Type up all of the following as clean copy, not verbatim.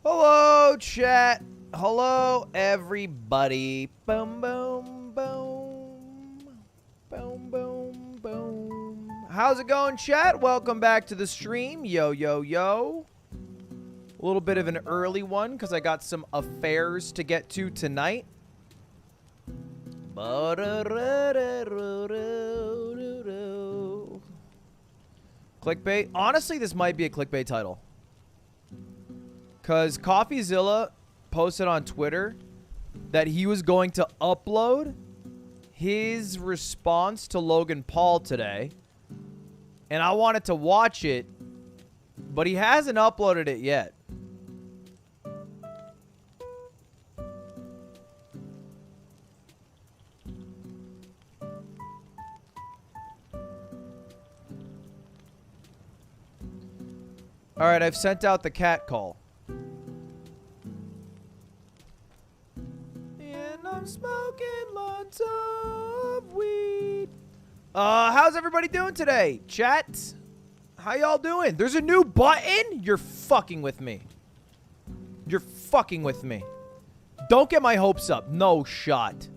Hello, chat. Hello, everybody. Boom, boom, boom. Boom, boom, boom. How's it going, chat? Welcome back to the stream. Yo, yo, yo. A little bit of an early one because I got some affairs to get to tonight. Clickbait. Honestly, this might be a clickbait title. Because CoffeeZilla posted on Twitter that he was going to upload his response to Logan Paul today. And I wanted to watch it, but he hasn't uploaded it yet. All right, I've sent out the cat call. I'm smoking lots of weed. How's everybody doing today? Chat? How y'all doing? There's a new button? You're fucking with me. You're fucking with me. Don't get my hopes up. No shot.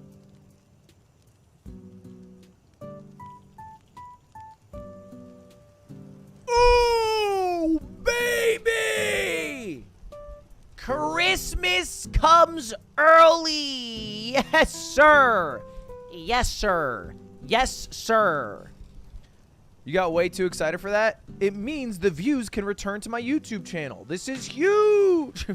Ooh, baby! Christmas comes early. Yes, sir. Yes, sir. Yes, sir. You got way too excited for that? It means the views can return to my YouTube channel. This is huge.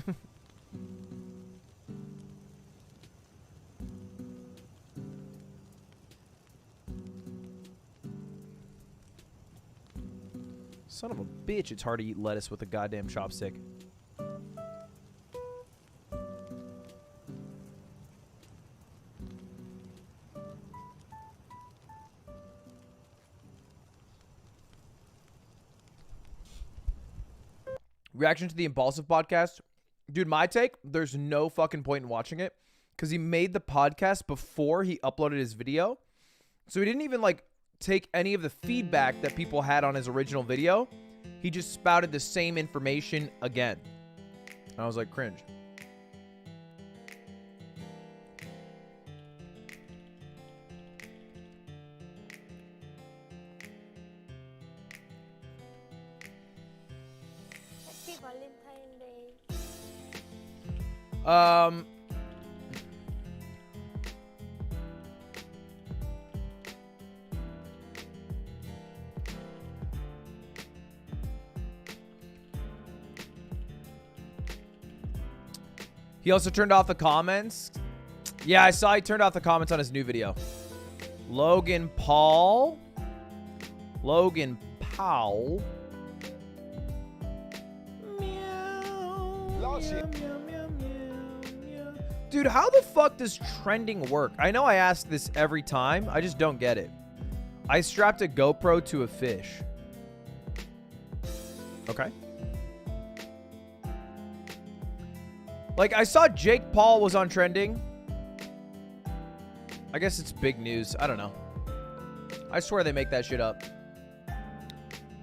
Son of a bitch, it's hard to eat lettuce with a goddamn chopstick. Reaction to the Impulsive podcast. Dude, my take, there's no fucking point in watching it because he made the podcast before he uploaded his video. So he didn't even, like, take any of the feedback that people had on his original video. He just spouted the same information again. I was like, cringe. He also turned off the comments. Yeah, I saw he turned off the comments on his new video. Logan Paul. Logan Paul. Meow, meow, meow, meow, meow. Dude, how the fuck does trending work? I know I ask this every time. I just don't get it. I strapped a GoPro to a fish. Okay. Like, I saw Jake Paul was on trending. I guess it's big news. I don't know. I swear they make that shit up.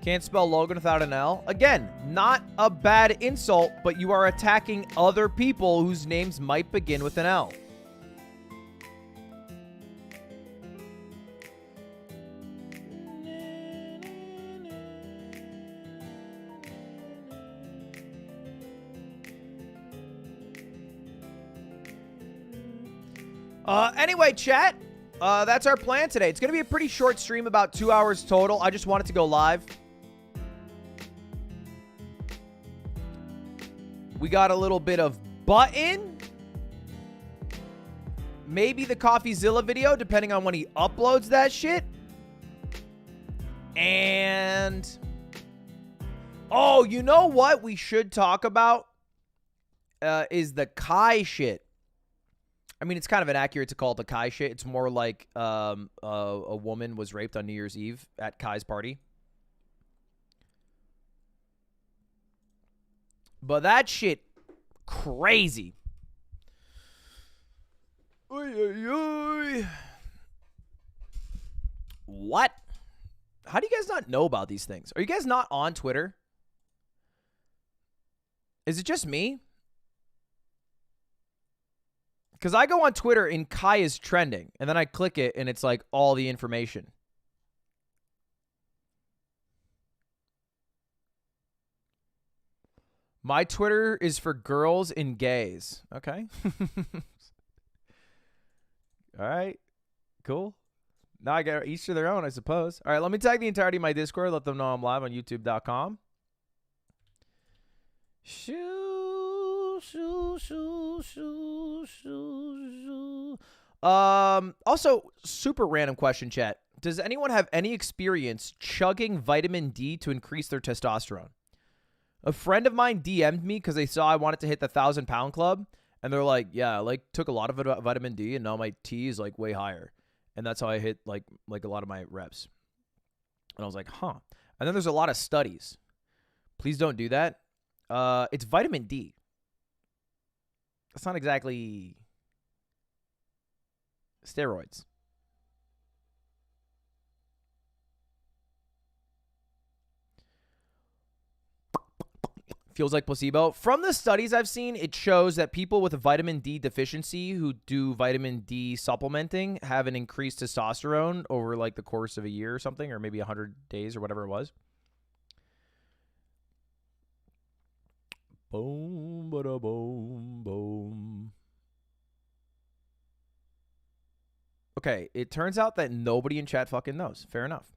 Can't spell Logan without an L. Again, not a bad insult, but you are attacking other people whose names might begin with an L. Anyway, chat, that's our plan today. It's going to be a pretty short stream, about 2 hours total. I just wanted to go live. We got a little bit of button. Maybe the CoffeeZilla video, depending on when he uploads that shit. And... oh, you know what we should talk about? Is the Kai shit. I mean, it's kind of inaccurate to call it the Kai shit. It's more like a woman was raped on New Year's Eve at Kai's party. But that shit, crazy. Oy, oy, oy. What? How do you guys not know about these things? Are you guys not on Twitter? Is it just me? Because I go on Twitter and Kai is trending, and then I click it, and it's like all the information. My Twitter is for girls and gays. Okay. All right. Cool. Now I got each to their own, I suppose. All right, let me tag the entirety of my Discord. Let them know I'm live on youtube.com. Shoo, shoo, shoo, shoo, shoo, shoo. Also, super random question, chat. Does anyone have any experience chugging vitamin D to increase their testosterone? A friend of mine DM'd me because they saw I wanted to hit the 1,000-pound club, and they're like, yeah, I like took a lot of vitamin D, and now my T is like way higher, and that's how I hit like a lot of my reps. And I was like, huh. And then there's a lot of studies. Please don't do that. It's vitamin D. That's not exactly steroids. Feels like placebo. From the studies I've seen, it shows that people with a vitamin D deficiency who do vitamin D supplementing have an increased testosterone over like the course of a year or something, or maybe 100 days or whatever it was. Boom, bada, boom, boom. Okay, it turns out that nobody in chat fucking knows. Fair enough.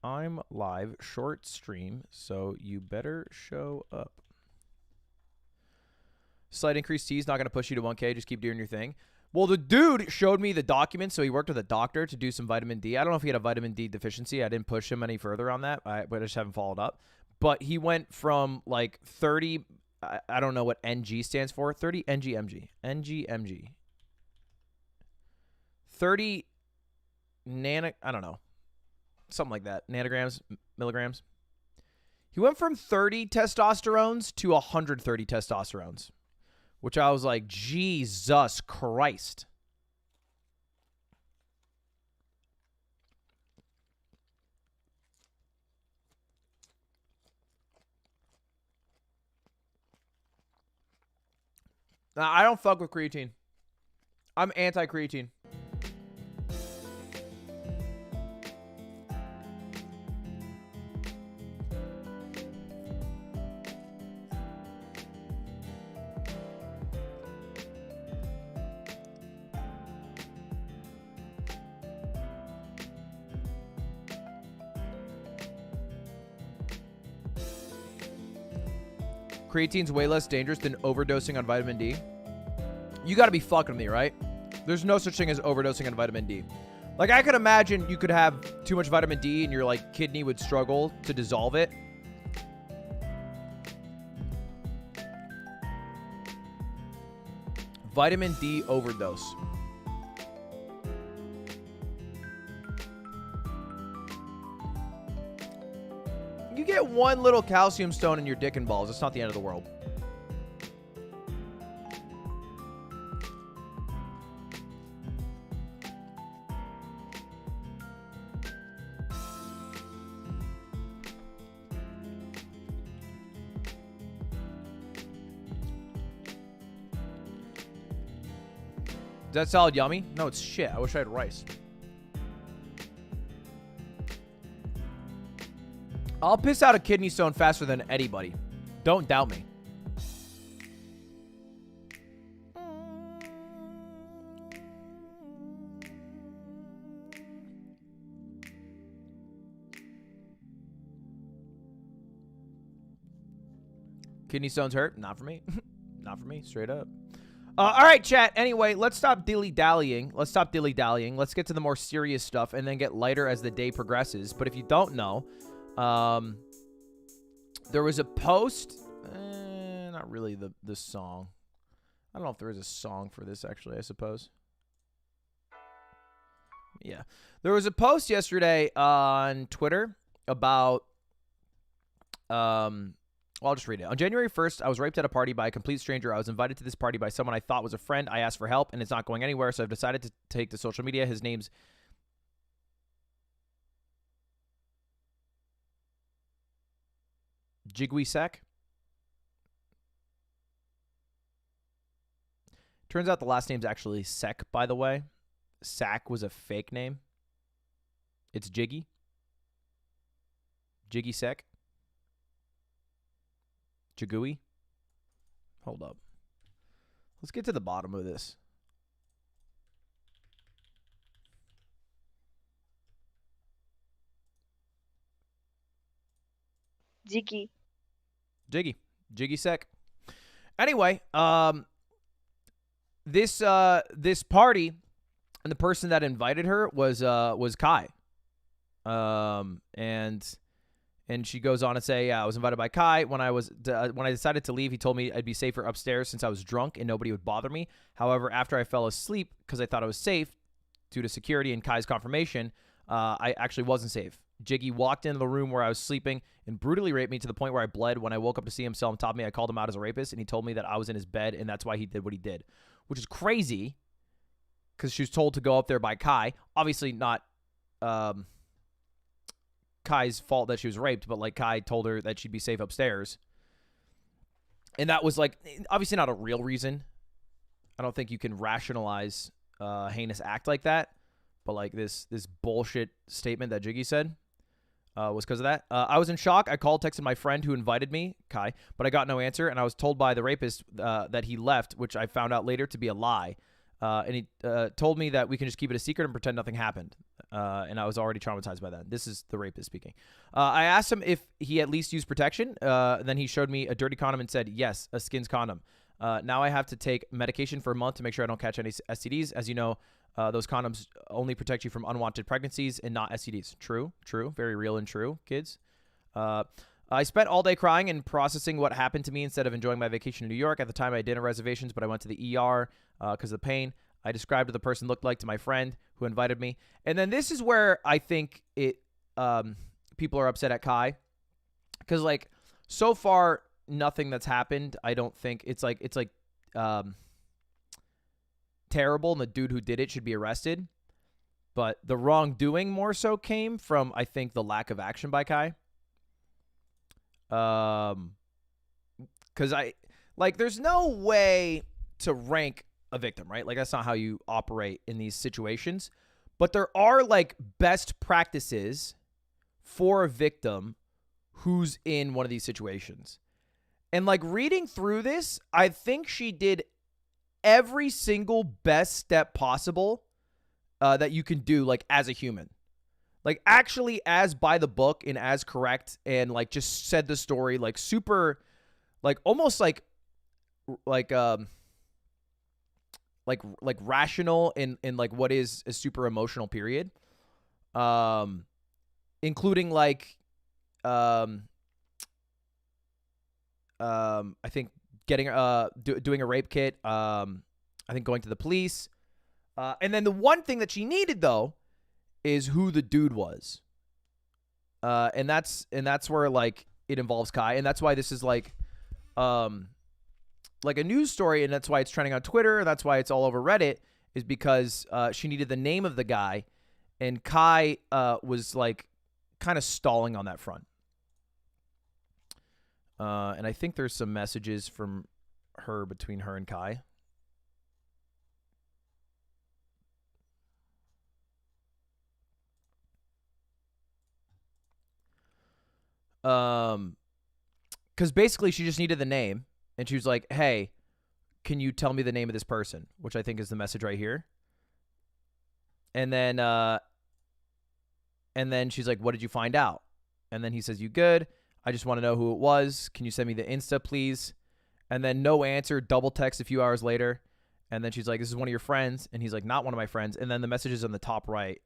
I'm live, short stream, so you better show up. Slight increased T is not going to push you to 1K. Just keep doing your thing. Well, the dude showed me the documents, so he worked with a doctor to do some vitamin D. I don't know if he had a vitamin D deficiency. I didn't push him any further on that, but I just haven't followed up. But he went from like 30, I don't know what NG stands for, 30 NGMG. NGMG. 30 I don't know. Something like that. Nanograms, milligrams. He went from 30 testosterones to 130 testosterones, which I was like, Jesus Christ. Nah, I don't fuck with creatine. I'm anti-creatine. Creatine's way less dangerous than overdosing on vitamin D. You got to be fucking me, right? There's no such thing as overdosing on vitamin D. Like, I could imagine you could have too much vitamin D and your, like, kidney would struggle to dissolve it. Vitamin D overdose. You get one little calcium stone in your dick and balls. It's not the end of the world. Is that salad yummy? No, it's shit. I wish I had rice. I'll piss out a kidney stone faster than anybody. Don't doubt me. Kidney stones hurt? Not for me. Not for me. Straight up. All right, chat. Anyway, let's stop dilly-dallying. Let's stop dilly-dallying. Let's get to the more serious stuff and then get lighter as the day progresses. But if you don't know, there was a post. Not really the song. I don't know if there is a song for this, actually, I suppose. Yeah. There was a post yesterday on Twitter about... Well, I'll just read it. On January 1st, I was raped at a party by a complete stranger. I was invited to this party by someone I thought was a friend. I asked for help, and it's not going anywhere, so I've decided to take to social media. His name's Jigwee Sek. Turns out the last name's actually Sek, by the way. Sack was a fake name. It's Jiggy. Jiggy Sek. Jagooey. Hold up. Let's get to the bottom of this. Jiggy. Jiggy Sek. Anyway, this party and the person that invited her was Kai. And she goes on to say, yeah, I was invited by Kai. When I decided to leave, he told me I'd be safer upstairs since I was drunk and nobody would bother me. However, after I fell asleep because I thought I was safe due to security and Kai's confirmation, I actually wasn't safe. Jiggy walked into the room where I was sleeping and brutally raped me to the point where I bled. When I woke up to see him still on top of me, I called him out as a rapist, and he told me that I was in his bed, and that's why he did what he did, which is crazy because she was told to go up there by Kai. Obviously not Kai's fault that she was raped, but like Kai told her that she'd be safe upstairs. And that was like obviously not a real reason. I don't think you can rationalize a heinous act like that, but like this bullshit statement that Jiggy said was because of that. I was in shock. I called, texted my friend who invited me, Kai, but I got no answer, and I was told by the rapist that he left, which I found out later to be a lie. And he told me that we can just keep it a secret and pretend nothing happened. And I was already traumatized by that. This is the rapist speaking. I asked him if he at least used protection. Then he showed me a dirty condom and said, yes, a skins condom. Now I have to take medication for a month to make sure I don't catch any STDs. As you know, those condoms only protect you from unwanted pregnancies and not STDs. True. Very real and true, kids. I spent all day crying and processing what happened to me instead of enjoying my vacation in New York. At the time, I had dinner reservations, but I went to the ER because of the pain. I described what the person looked like to my friend who invited me. And then this is where I think people are upset at Kai. Because, like, so far, nothing that's happened, I don't think it's terrible, and the dude who did it should be arrested. But the wrongdoing more so came from, I think, the lack of action by Kai. Because there's no way to rank a victim, right? Like, that's not how you operate in these situations. But there are, like, best practices for a victim who's in one of these situations. And, like, reading through this, I think she did every single best step possible that you can do, like, as a human. Like, actually as by the book and as correct, and, like, just said the story, like, super, like, almost like rational in like what is a super emotional period, including like I think getting doing a rape kit, I think going to the police, and then the one thing that she needed though is who the dude was, and that's where like it involves Kai, and that's why this is like a news story, and that's why it's trending on Twitter, and that's why it's all over Reddit, is because she needed the name of the guy, and Kai was like kind of stalling on that front. And I think there's some messages from her between her and Kai. Because basically she just needed the name. And she was like, hey, can you tell me the name of this person? Which I think is the message right here. And then she's like, what did you find out? And then he says, you good? I just want to know who it was. Can you send me the Insta, please? And then no answer, double text a few hours later. And then she's like, this is one of your friends. And he's like, not one of my friends. And then the messages on the top right,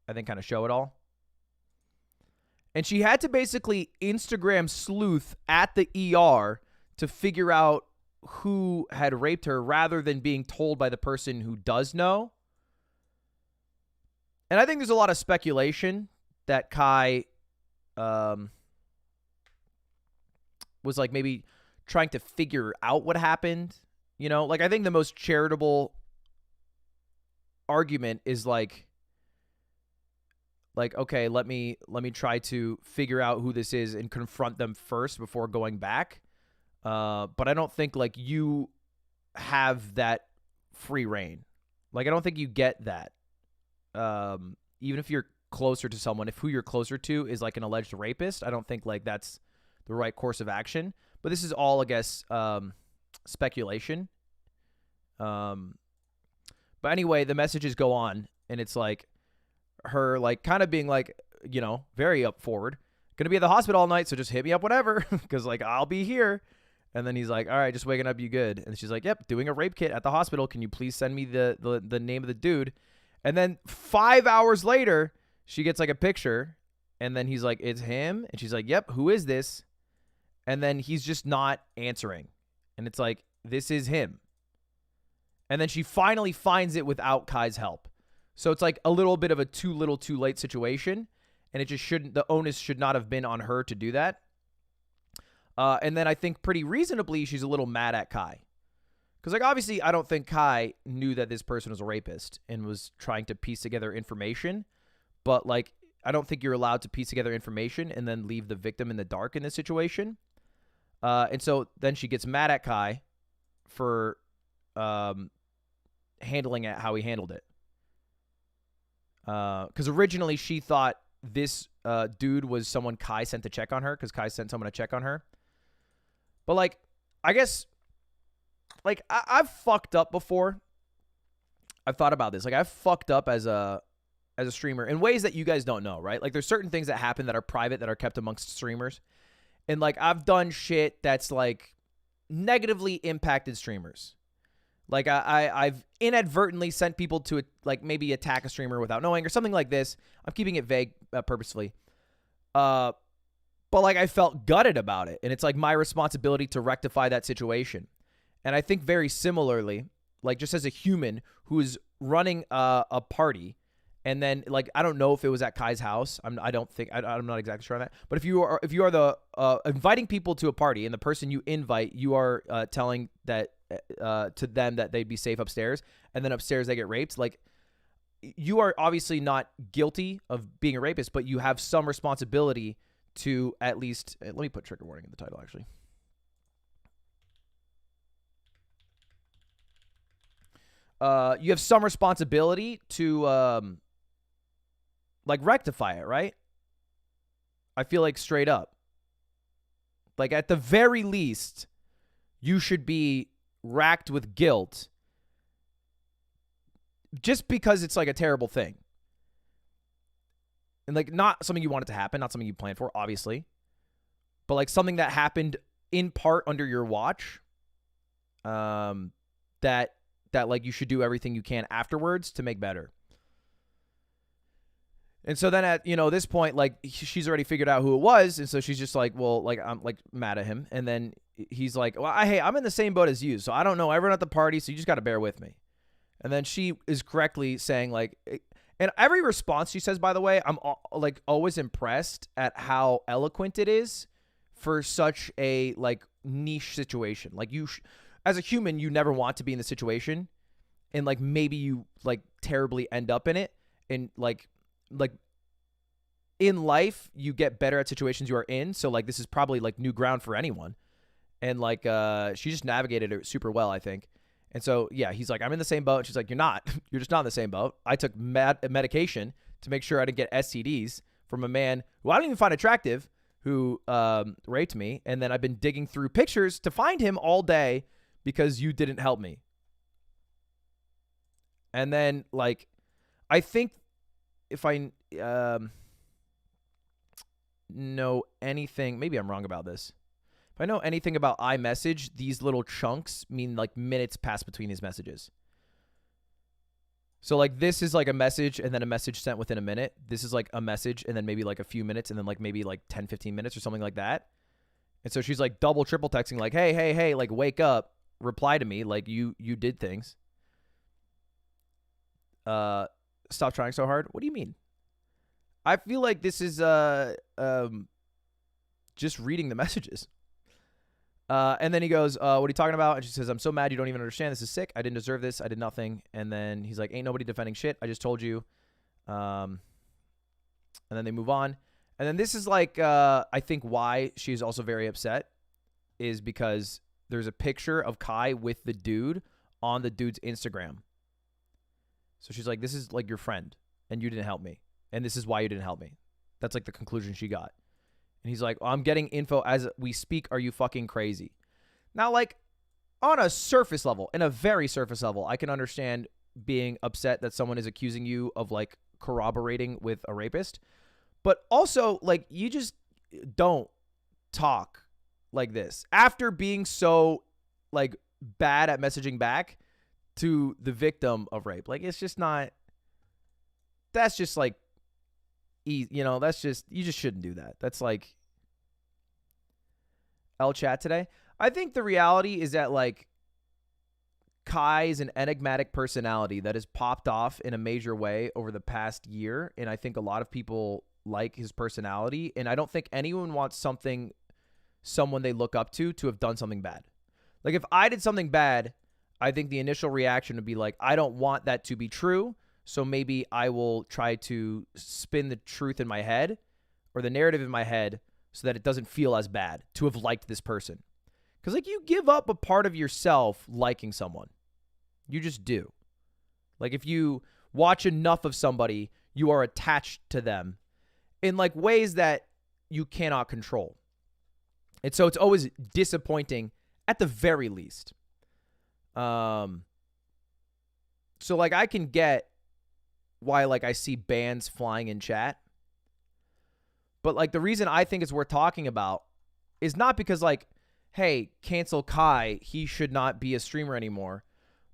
I think, kind of show it all. And she had to basically Instagram sleuth at the ER to figure out who had raped her rather than being told by the person who does know. And I think there's a lot of speculation that Kai was like maybe trying to figure out what happened. You know, like I think the most charitable argument is like okay, let me try to figure out who this is and confront them first before going back. But I don't think like you have that free reign. Like, I don't think you get that. Even if you're closer to someone, if who you're closer to is like an alleged rapist, I don't think like that's the right course of action. But this is all, I guess, speculation. But anyway, the messages go on, and it's like her like kind of being like, you know, very up forward. Gonna be at the hospital all night, so just hit me up whenever, because like I'll be here. And then he's like, all right, just waking up, you good? And she's like, yep, doing a rape kit at the hospital. Can you please send me the name of the dude? And then 5 hours later, she gets like a picture, and then he's like, it's him. And she's like, yep, who is this? And then he's just not answering. And it's like, this is him. And then she finally finds it without Kai's help. So it's like a little bit of a too little too late situation. And it just shouldn't, the onus should not have been on her to do that. And then I think pretty reasonably, she's a little mad at Kai. Because, like, obviously, I don't think Kai knew that this person was a rapist and was trying to piece together information. But, like, I don't think you're allowed to piece together information and then leave the victim in the dark in this situation. And so then she gets mad at Kai for handling it how he handled it. Because originally she thought this dude was someone Kai sent to check on her, because Kai sent someone to check on her. But, like, I guess, like, I've fucked up before. I've thought about this. Like, I've fucked up as a streamer in ways that you guys don't know, right? Like, there's certain things that happen that are private that are kept amongst streamers. And, like, I've done shit that's, like, negatively impacted streamers. Like, I've inadvertently sent people to, like, maybe attack a streamer without knowing or something like this. I'm keeping it vague purposefully. But, like, I felt gutted about it. And it's, like, my responsibility to rectify that situation. And I think very similarly, like, just as a human who's running a party, and then, like, I don't know if it was at Kai's house. I'm not exactly sure on that. But if you are the inviting people to a party, and the person you invite, you are telling that to them that they'd be safe upstairs, and then upstairs they get raped, like, you are obviously not guilty of being a rapist, but you have some responsibility to at least, let me put trigger warning in the title, actually. You have some responsibility to, like, rectify it, right? I feel like straight up. Like, at the very least, you should be racked with guilt just because it's, like, a terrible thing. And, like, not something you want it to happen, not something you planned for, obviously. But, like, something that happened in part under your watch, that like, you should do everything you can afterwards to make better. And so then at, you know, this point, like, she's already figured out who it was. And so she's just like, well, like, I'm, like, mad at him. And then he's like, well, hey, I'm in the same boat as you. So I don't know everyone at the party. So you just got to bear with me. And then she is correctly saying, like, and every response she says, by the way, I'm, like, always impressed at how eloquent it is for such a, like, niche situation. Like, as a human, you never want to be in the situation. And, like, maybe you, like, terribly end up in it. And, like in life, you get better at situations you are in. So, like, this is probably, like, new ground for anyone. And, like, she just navigated it super well, I think. And so, yeah, he's like, I'm in the same boat. And she's like, you're not. You're just not in the same boat. I took medication to make sure I didn't get STDs from a man who I don't even find attractive, who raped me. And then I've been digging through pictures to find him all day because you didn't help me. And then, like, I think if I know anything, maybe I'm wrong about this. If I know anything about iMessage, these little chunks mean, like, minutes pass between these messages. So, like, this is, like, a message and then a message sent within a minute. This is, like, a message and then maybe, like, a few minutes and then, like, maybe, like, 10, 15 minutes or something like that. And so she's, like, double, triple texting, like, hey, like, wake up, reply to me, like, you did things. Stop trying so hard. What do you mean? I feel like this is just reading the messages. And then he goes, what are you talking about? And she says, I'm so mad you don't even understand. This is sick. I didn't deserve this. I did nothing. And then he's like, ain't nobody defending shit. I just told you. And then they move on. And then this is, like, I think why she's also very upset is because there's a picture of Kai with the dude on the dude's Instagram. So she's like, this is like your friend and you didn't help me. And this is why you didn't help me. That's like the conclusion she got. And he's like, I'm getting info as we speak. Are you fucking crazy? Now, like on a surface level, in a very surface level, I can understand being upset that someone is accusing you of like corroborating with a rapist. But also, like, you just don't talk like this after being so like bad at messaging back to the victim of rape. Like, it's just not, that's just like, you know, that's just, you just shouldn't do that. That's like L chat today. I think the reality is that like Kai is an enigmatic personality that has popped off in a major way over the past year. And I think a lot of people like his personality. And I don't think anyone wants someone they look up to have done something bad. Like if I did something bad, I think the initial reaction would be like, I don't want that to be true. So maybe I will try to spin the truth in my head or the narrative in my head so that it doesn't feel as bad to have liked this person. Because like you give up a part of yourself liking someone. You just do. Like if you watch enough of somebody, you are attached to them in like ways that you cannot control. And so it's always disappointing at the very least. So like I can get why like I see bans flying in chat. But like the reason I think it's worth talking about is not because like, hey, cancel Kai, he should not be a streamer anymore.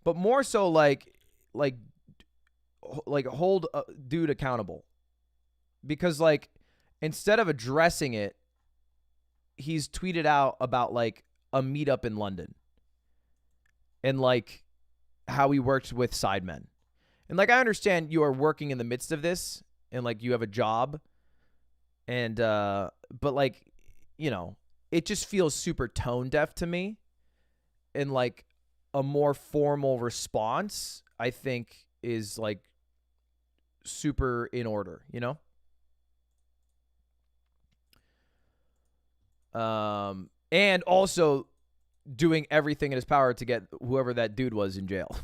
But more so like hold a dude accountable. Because like instead of addressing it, he's tweeted out about like a meetup in London. And like how he worked with Sidemen. And like I understand you are working in the midst of this and like you have a job. And but like, you know, it just feels super tone deaf to me. And like a more formal response, I think, is like super in order, you know? And also doing everything in his power to get whoever that dude was in jail.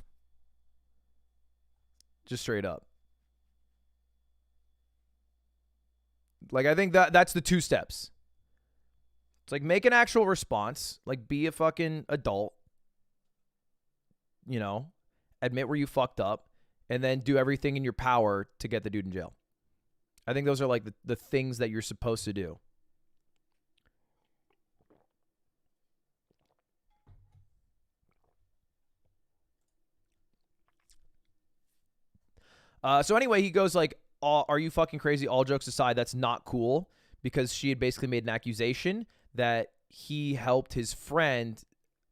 Just straight up. Like, I think that's the two steps. It's like make an actual response, like be a fucking adult, you know, admit where you fucked up, and then do everything in your power to get the dude in jail. I think those are like the things that you're supposed to do. So anyway, he goes like, are you fucking crazy? All jokes aside, that's not cool, because she had basically made an accusation that he helped his friend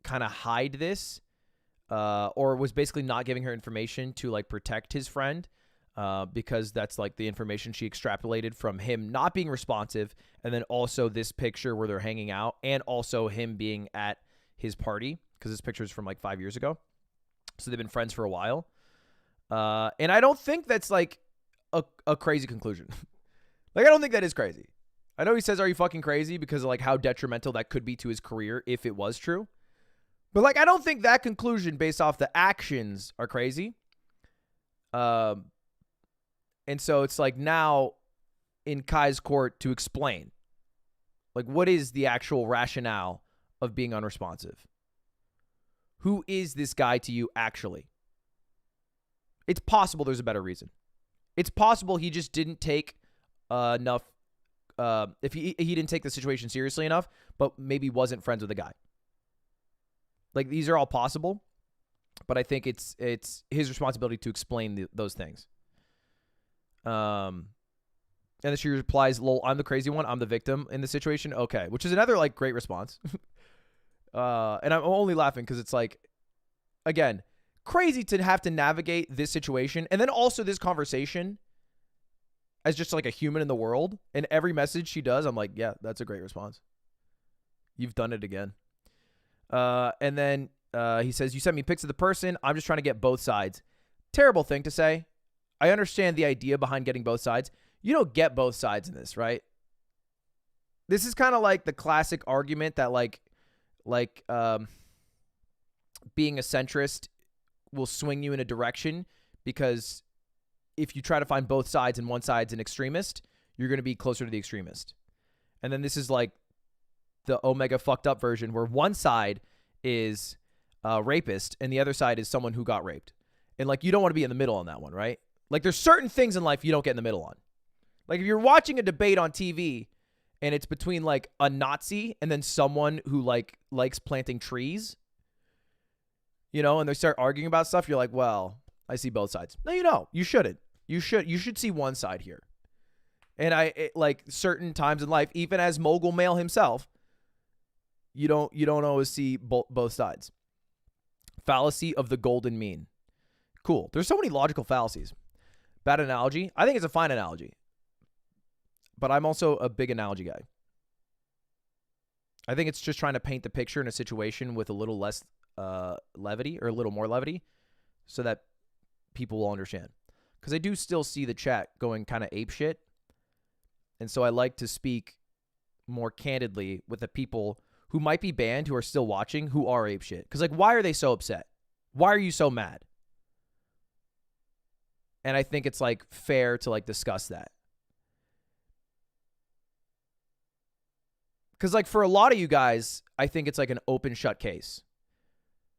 kind of hide this, or was basically not giving her information to like protect his friend, because that's like the information she extrapolated from him not being responsive, and then also this picture where they're hanging out, and also him being at his party, because this picture is from like 5 years ago. So they've been friends for a while. And I don't think that's like a crazy conclusion. Like, I don't think that is crazy. I know he says, are you fucking crazy? Because of like how detrimental that could be to his career if it was true. But like, I don't think that conclusion based off the actions are crazy. And so it's like now in Kai's court to explain, like, what is the actual rationale of being unresponsive? Who is this guy to you actually? It's possible there's a better reason. It's possible he just didn't take enough. If he didn't take the situation seriously enough, but maybe wasn't friends with the guy. Like, these are all possible, but I think it's his responsibility to explain those things. And then she replies, "Lol, I'm the crazy one. I'm the victim in the situation." Okay, which is another like great response. And I'm only laughing because it's like, again, crazy to have to navigate this situation and then also this conversation as just like a human in the world. And every message she does, I'm like, yeah, that's a great response. You've done it again. And then he says, you sent me pics of the person. I'm just trying to get both sides. Terrible thing to say. I understand the idea behind getting both sides. You don't get both sides in this, right? This is kind of like the classic argument that like being a centrist will swing you in a direction, because if you try to find both sides and one side's an extremist, you're going to be closer to the extremist. And then this is like the omega fucked up version, where one side is a rapist and the other side is someone who got raped. And like, you don't want to be in the middle on that one, right? Like, there's certain things in life you don't get in the middle on. Like, if you're watching a debate on TV and it's between like a Nazi and then someone who like likes planting trees, you know, and they start arguing about stuff, you're like, well, I see both sides. No, you don't. You shouldn't. You should see one side here. And like certain times in life, even as mogul male himself, you don't always see both sides. Fallacy of the golden mean. Cool. There's so many logical fallacies. Bad analogy. I think it's a fine analogy. But I'm also a big analogy guy. I think it's just trying to paint the picture in a situation with a little less levity, or a little more levity, so that people will understand. Because I do still see the chat going kind of ape shit. And so I like to speak more candidly with the people who might be banned, who are still watching, who are ape shit. Because like, why are they so upset? Why are you so mad? And I think it's like fair to like discuss that. Because like, for a lot of you guys, I think it's like an open shut case.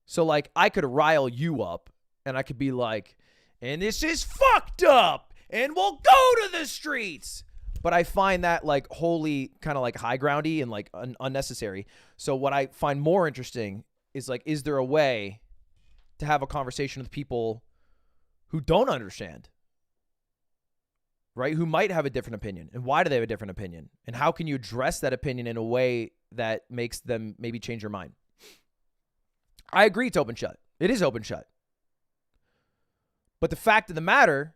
So like, I could rile you up and I could be like, and this is fucked up and we'll go to the streets. But I find that like wholly kind of like high groundy and like unnecessary. So what I find more interesting is like, is there a way to have a conversation with people who don't understand, right? Who might have a different opinion, and why do they have a different opinion? And how can you address that opinion in a way that makes them maybe change your mind? I agree it's open shut. It is open shut. But the fact of the matter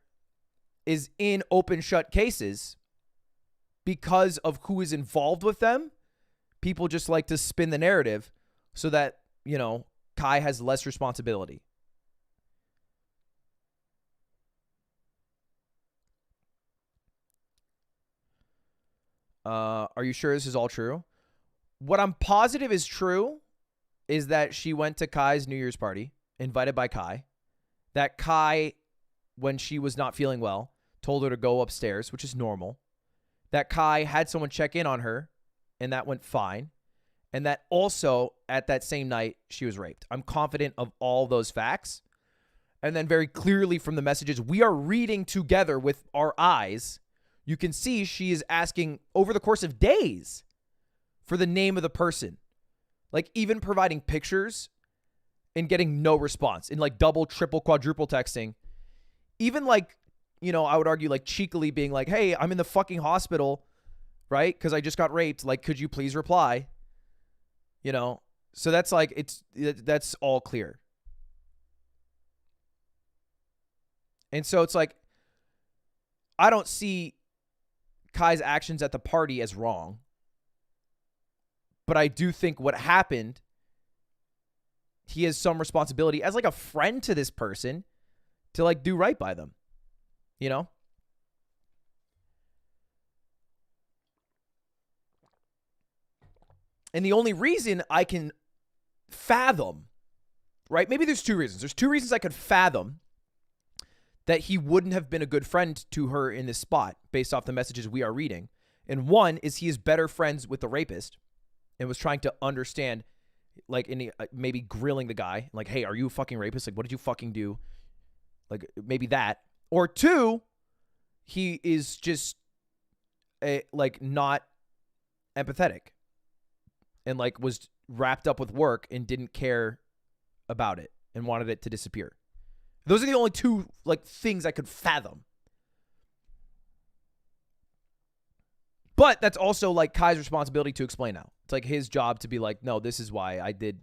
is, in open shut cases, because of who is involved with them, people just like to spin the narrative so that, you know, Kai has less responsibility. Are you sure this is all true? What I'm positive is true is that she went to Kai's New Year's party, invited by Kai. That Kai, when she was not feeling well, told her to go upstairs, which is normal. That Kai had someone check in on her, and that went fine. And that also, at that same night, she was raped. I'm confident of all those facts. And then very clearly from the messages we are reading together with our eyes, you can see she is asking over the course of days for the name of the person. Like, even providing pictures and getting no response, in like double, triple, quadruple texting. Even like, you know, I would argue like cheekily being like, hey, I'm in the fucking hospital, right? Because I just got raped. Like, could you please reply? You know? So that's like, that's all clear. And so it's like, I don't see Kai's actions at the party as wrong. But I do think what happened, he has some responsibility as like a friend to this person to like do right by them. You know? And the only reason I can fathom, right? Maybe there's two reasons. There's two reasons I could fathom that he wouldn't have been a good friend to her in this spot based off the messages we are reading. And one is he is better friends with the rapist and was trying to understand, like, maybe grilling the guy. Like, hey, are you a fucking rapist? Like, what did you fucking do? Like, maybe that. Or two, he is just like not empathetic and like was wrapped up with work and didn't care about it and wanted it to disappear. Those are the only two like things I could fathom. But that's also like Kai's responsibility to explain now. It's like his job to be like, no, this is why I did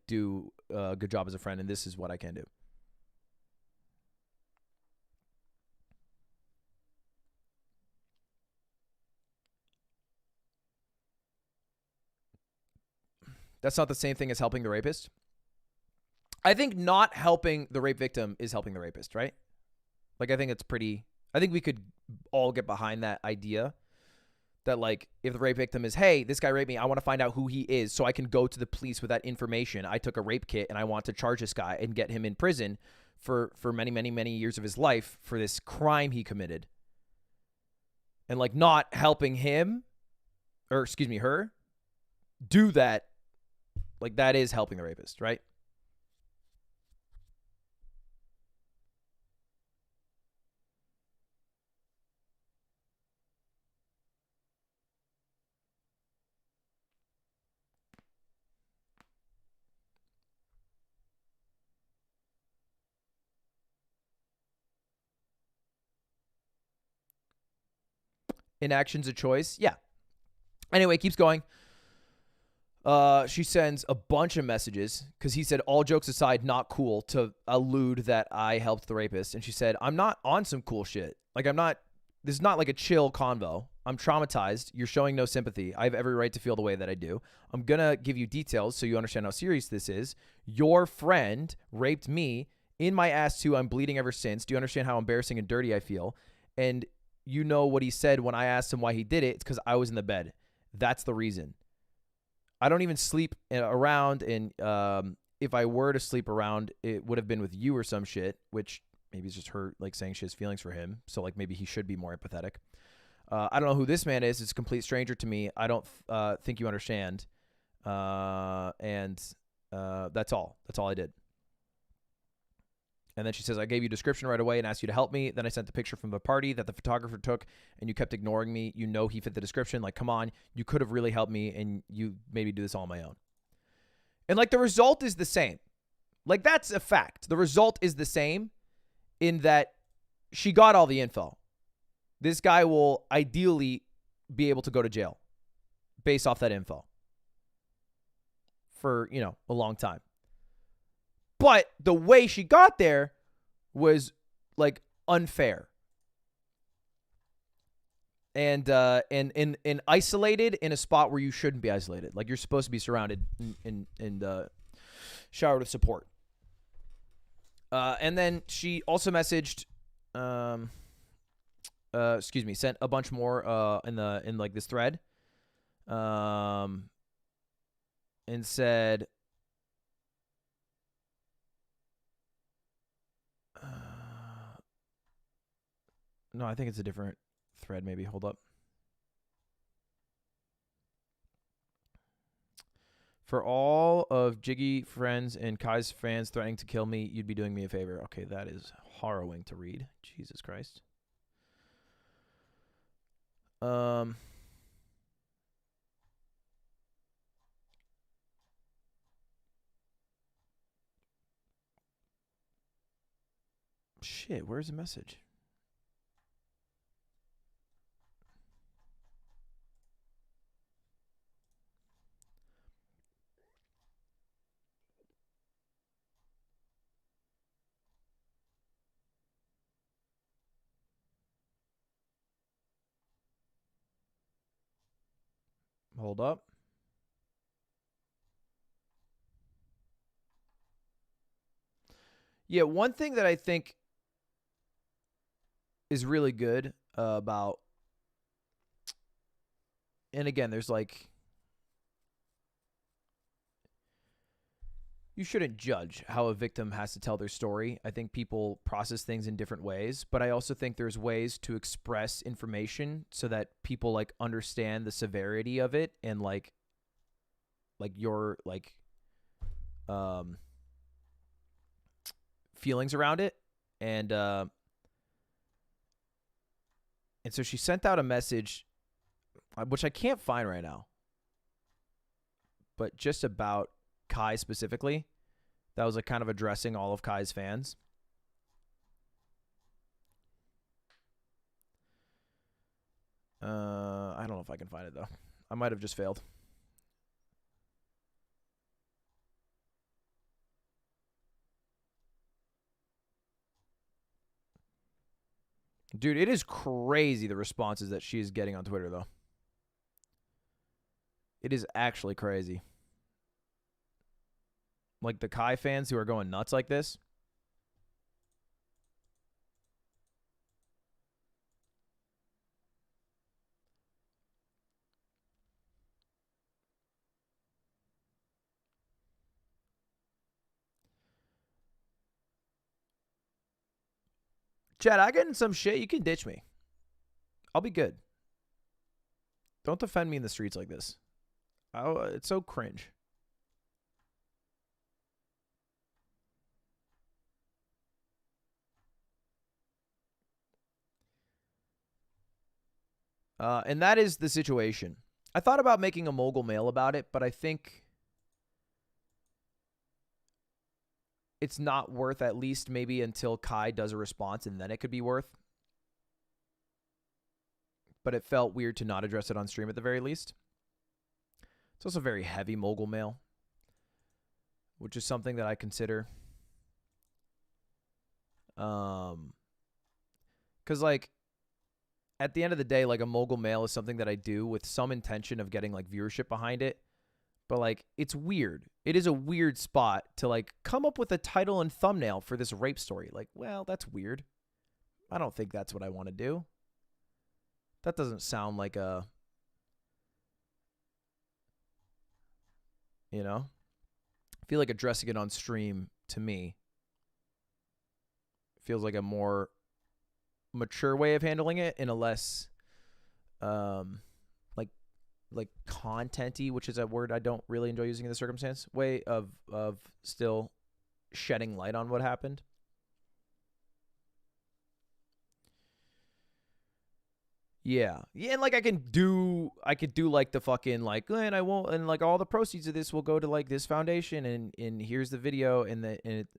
do a good job as a friend, and this is what I can do. That's not the same thing as helping the rapist. I think not helping the rape victim is helping the rapist, right? Like, I think we could all get behind that idea. That, like, if the rape victim is, hey, this guy raped me, I want to find out who he is so I can go to the police with that information. I took a rape kit and I want to charge this guy and get him in prison for many, many, many years of his life for this crime he committed. And, like, not helping him, or excuse me, her, do that. Like, that is helping the rapist, right? Inaction's a choice. Yeah. Anyway, keeps going. She sends a bunch of messages because he said, all jokes aside, not cool, to allude that I helped the rapist. And she said, I'm not on some cool shit. Like, this is not like a chill convo. I'm traumatized. You're showing no sympathy. I have every right to feel the way that I do. I'm going to give you details so you understand how serious this is. Your friend raped me in my ass too. I'm bleeding ever since. Do you understand how embarrassing and dirty I feel? And you know what he said when I asked him why he did it. It's because I was in the bed. That's the reason. I don't even sleep around, and if I were to sleep around, it would have been with you or some shit, which maybe it's just her, like, saying she has feelings for him, so, like, maybe he should be more empathetic. I don't know who this man is. It's a complete stranger to me. I don't think you understand, and that's all. That's all I did. And then she says, I gave you a description right away and asked you to help me. Then I sent the picture from the party that the photographer took, and you kept ignoring me. You know he fit the description. Like, come on. You could have really helped me, and you made me do this all on my own. And, like, the result is the same. Like, that's a fact. The result is the same in that she got all the info. This guy will ideally be able to go to jail based off that info for, you know, a long time. But the way she got there was, like, unfair. And isolated in a spot where you shouldn't be isolated. Like, you're supposed to be surrounded and showered with support. And then she also messaged, sent a bunch more in like this thread, and said, no, I think it's a different thread. Maybe hold up. For all of Jiggy friends and Kai's fans threatening to kill me, you'd be doing me a favor. Okay, that is harrowing to read. Jesus Christ. Shit, where's the message? Hold up. Yeah, one thing that I think is really good about, and again, there's like, you shouldn't judge how a victim has to tell their story. I think people process things in different ways, but I also think there's ways to express information so that people, like, understand the severity of it and like your, like, feelings around it. And so she sent out a message, which I can't find right now, but just about Kai specifically, that was, like, kind of addressing all of Kai's fans. I don't know if I can find it, though. I might have just failed. Dude, it is crazy the responses that she is getting on Twitter, though. It is actually crazy. Like, the Kai fans who are going nuts like this. Chad, I get in some shit. You can ditch me. I'll be good. Don't defend me in the streets like this. Oh, it's so cringe. And that is the situation. I thought about making a mogul mail about it, but I think it's not worth, at least maybe until Kai does a response, and then it could be worth. But it felt weird to not address it on stream at the very least. It's also very heavy mogul mail, which is something that I consider. Because, like, at the end of the day, like, a mogul mail is something that I do with some intention of getting, like, viewership behind it. But, like, it's weird. It is a weird spot to, like, come up with a title and thumbnail for this rape story. Like, well, that's weird. I don't think that's what I want to do. That doesn't sound like a, you know? I feel like addressing it on stream, to me, feels like a more mature way of handling it in a less, like content-y, which is a word I don't really enjoy using in this circumstance, way of still shedding light on what happened. Yeah, and like I could do like the fucking like, and I won't, and like all the proceeds of this will go to like this foundation, and here's the video, and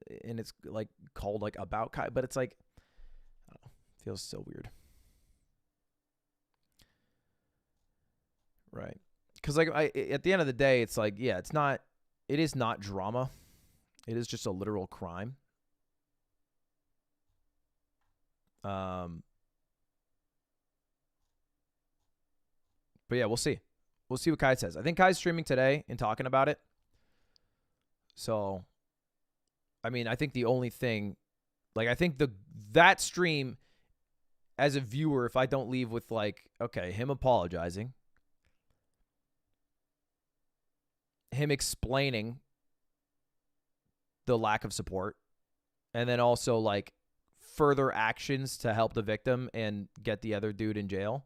it's like called like about Kai, but it's like, I don't know, feels so weird, right? Because like at the end of the day, it's like, yeah, it is not drama, it is just a literal crime. But yeah, we'll see. We'll see what Kai says. I think Kai's streaming today and talking about it. So, I mean, I think the only thing, like, I think that stream, as a viewer, if I don't leave with, like, okay, him apologizing, him explaining the lack of support, and then also, like, further actions to help the victim and get the other dude in jail,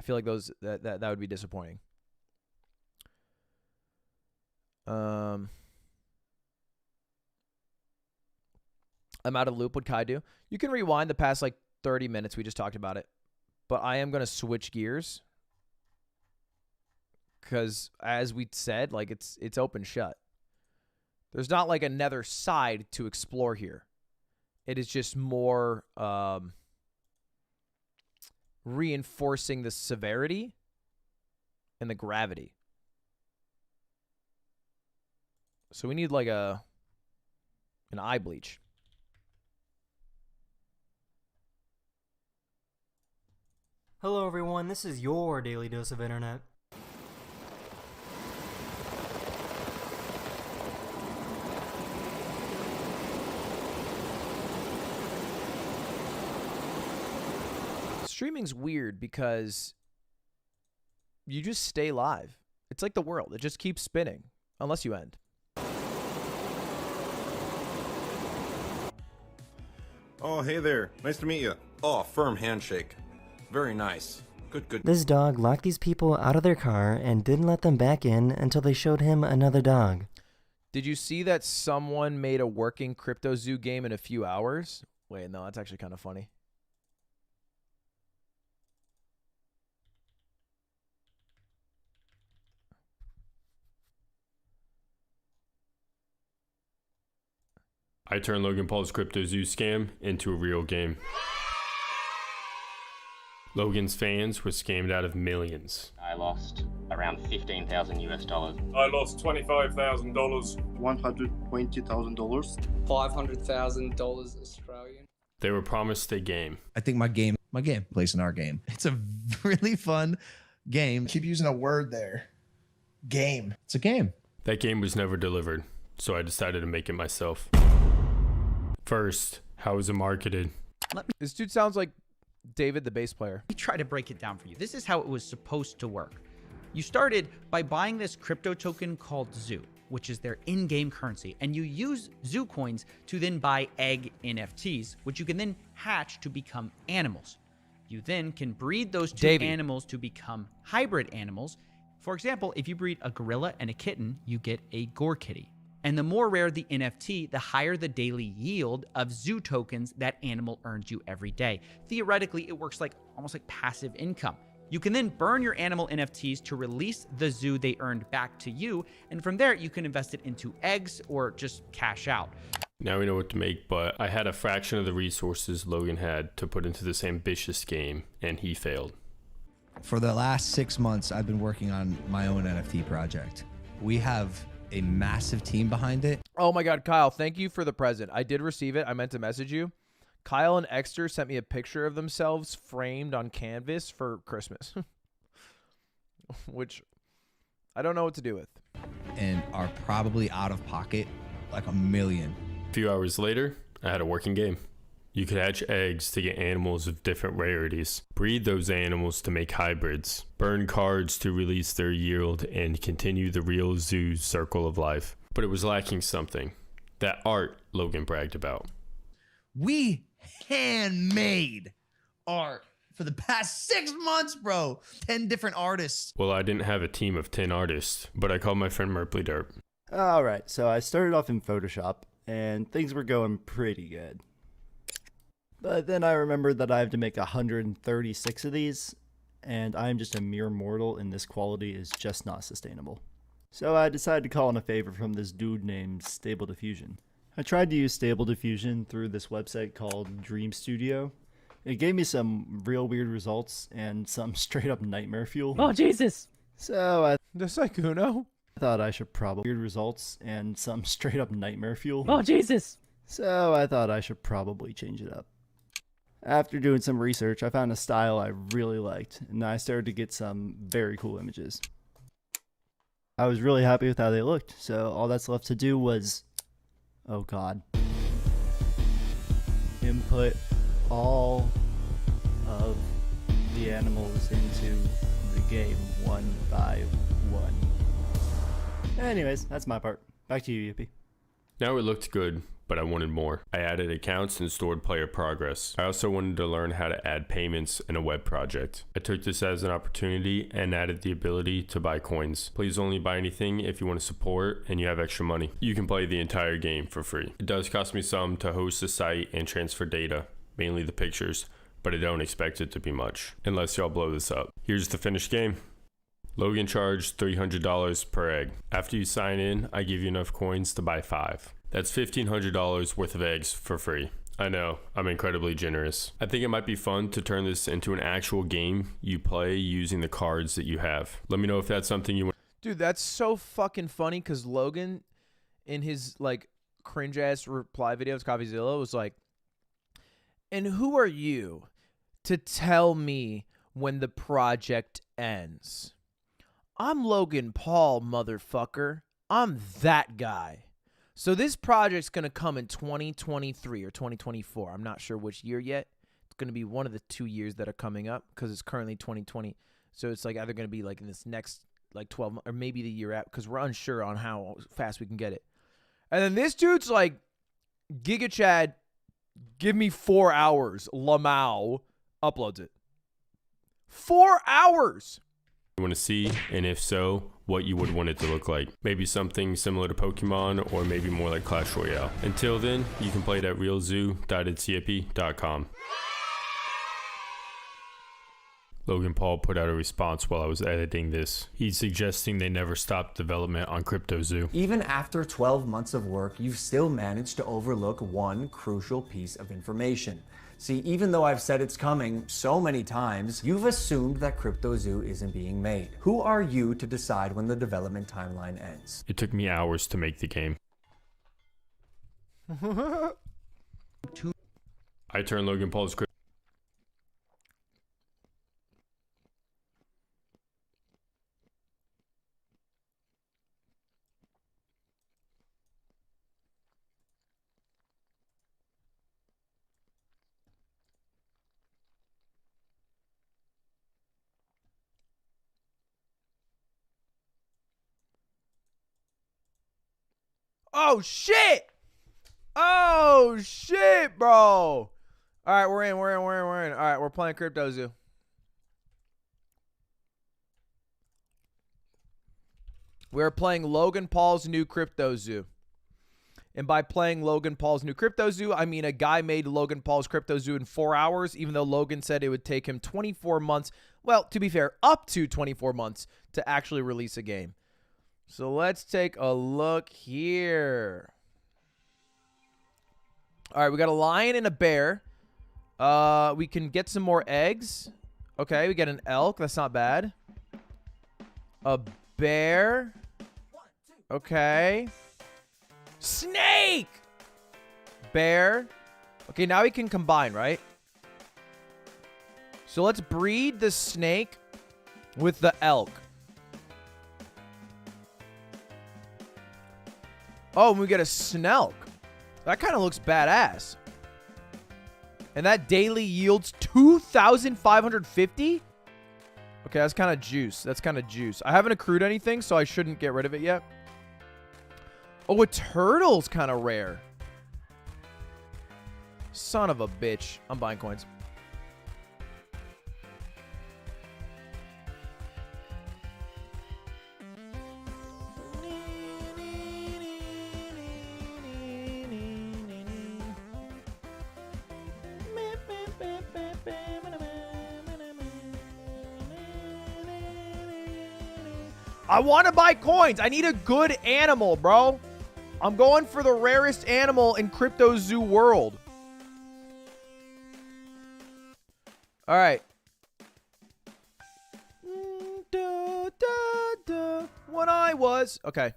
I feel like that would be disappointing. I'm out of the loop. What Kai do? You can rewind the past like 30 minutes. We just talked about it. But I am going to switch gears. Because as we said, like it's open shut. There's not like another side to explore here. It is just more reinforcing the severity and the gravity. So we need like an eye bleach. Hello everyone, this is your daily dose of internet. Streaming's weird because you just stay live. It's like the world. It just keeps spinning unless you end. Oh, hey there. Nice to meet you. Oh, firm handshake. Very nice. Good. This dog locked these people out of their car and didn't let them back in until they showed him another dog. Did you see that someone made a working CryptoZoo game in a few hours? Wait, no, that's actually kind of funny. I turned Logan Paul's CryptoZoo scam into a real game. Logan's fans were scammed out of millions. I lost around $15,000 US. I lost $25,000. $120,000. $500,000 Australian. They were promised a game. I think my game plays in our game. It's a really fun game. Keep using a word there. Game. It's a game. That game was never delivered, so I decided to make it myself. First, how was it marketed? This dude sounds like David, the bass player. Let me try to break it down for you. This is how it was supposed to work. You started by buying this crypto token called Zoo. which is their in-game currency, and you use zoo coins to then buy egg NFTs, which you can then hatch to become animals. You then can breed those two animals to become hybrid animals. For example, if you breed a gorilla and a kitten, you get a gore kitty. And the more rare the NFT, the higher the daily yield of zoo tokens that animal earns you every day. Theoretically, it works like almost like passive income. You can then burn your animal NFTs to release the zoo they earned back to you, and from there you can invest it into eggs or just cash out. Now we know what to make, but I had a fraction of the resources Logan had to put into this ambitious game, and he failed. For the last 6 months, I've been working on my own NFT project. We have a massive team behind it. Oh my God, Kyle, thank you for the present. I did receive it. I meant to message you. Kyle and Exter sent me a picture of themselves framed on canvas for Christmas, which I don't know what to do with. And are probably out of pocket like $1 million. A few hours later, I had a working game. You could hatch eggs to get animals of different rarities, breed those animals to make hybrids, burn cards to release their yield, and continue the real zoo circle of life. But it was lacking something. That art Logan bragged about. We handmade art for the past 6 months, bro. 10 different artists. Well, I didn't have a team of 10 artists, but I called my friend Merpley Derp. All right, so I started off in Photoshop, and things were going pretty good. But then I remembered that I have to make 136 of these, and I'm just a mere mortal, and this quality is just not sustainable. So I decided to call in a favor from this dude named Stable Diffusion. I tried to use Stable Diffusion through this website called Dream Studio. It gave me some real weird results and some straight up nightmare fuel. Oh, Jesus! So I Just like Uno. thought I should probably weird results and some straight up nightmare fuel. Oh, Jesus! So I thought I should probably change it up. After doing some research, I found a style I really liked, and I started to get some very cool images. I was really happy with how they looked, so all that's left to do was, oh god, input all of the animals into the game one by one. Anyways, that's my part. Back to you, Yippee. Now it looked good, but I wanted more. I added accounts and stored player progress. I also wanted to learn how to add payments in a web project. I took this as an opportunity and added the ability to buy coins. Please only buy anything if you want to support and you have extra money. You can play the entire game for free. It does cost me some to host the site and transfer data, mainly the pictures, but I don't expect it to be much, unless y'all blow this up. Here's the finished game. Logan charged $300 per egg. After you sign in, I give you enough coins to buy 5. That's $1,500 worth of eggs for free. I know, I'm incredibly generous. I think it might be fun to turn this into an actual game you play using the cards that you have. Let me know if that's something you want. Dude, that's so fucking funny because Logan, in his like cringe ass reply videos, CoffeeZilla, was like, and who are you to tell me when the project ends? I'm Logan Paul, motherfucker. I'm that guy. So this project's going to come in 2023 or 2024. I'm not sure which year yet. It's going to be one of the 2 years that are coming up because it's currently 2020. So it's like either going to be like in this next like 12 months or maybe the year after because we're unsure on how fast we can get it. And then this dude's like, Giga Chad, give me 4 hours. Lamau uploads it. 4 hours. You want to see, and if so, what you would want it to look like. Maybe something similar to Pokemon, or maybe more like Clash Royale. Until then, you can play it at realzoo.itsyippy.com. Logan Paul put out a response while I was editing this. He's suggesting they never stopped development on CryptoZoo. Even after 12 months of work, you've still managed to overlook one crucial piece of information. See, even though I've said it's coming so many times, you've assumed that CryptoZoo isn't being made. Who are you to decide when the development timeline ends? It took me hours to make the game. I turned Logan Paul's Oh, shit. Oh, shit, bro. All right, we're in. All right, we're playing CryptoZoo. We're playing Logan Paul's new CryptoZoo. And by playing Logan Paul's new CryptoZoo, I mean a guy made Logan Paul's CryptoZoo in 4 hours, even though Logan said it would take him 24 months. Well, to be fair, up to 24 months to actually release a game. So let's take a look here. All right, we got a lion and a bear. We can get some more eggs. Okay, we get an elk. That's not bad. A bear. Okay. Snake! Bear. Okay, now we can combine, right? So let's breed the snake with the elk. Oh, and we get a snelk. That kind of looks badass. And that daily yields 2,550? Okay, that's kind of juice. That's kind of juice. I haven't accrued anything, so I shouldn't get rid of it yet. Oh, a turtle's kind of rare. Son of a bitch. I'm buying coins. I want to buy coins. I need a good animal, bro. I'm going for the rarest animal in CryptoZoo world. All right. When I was... Okay.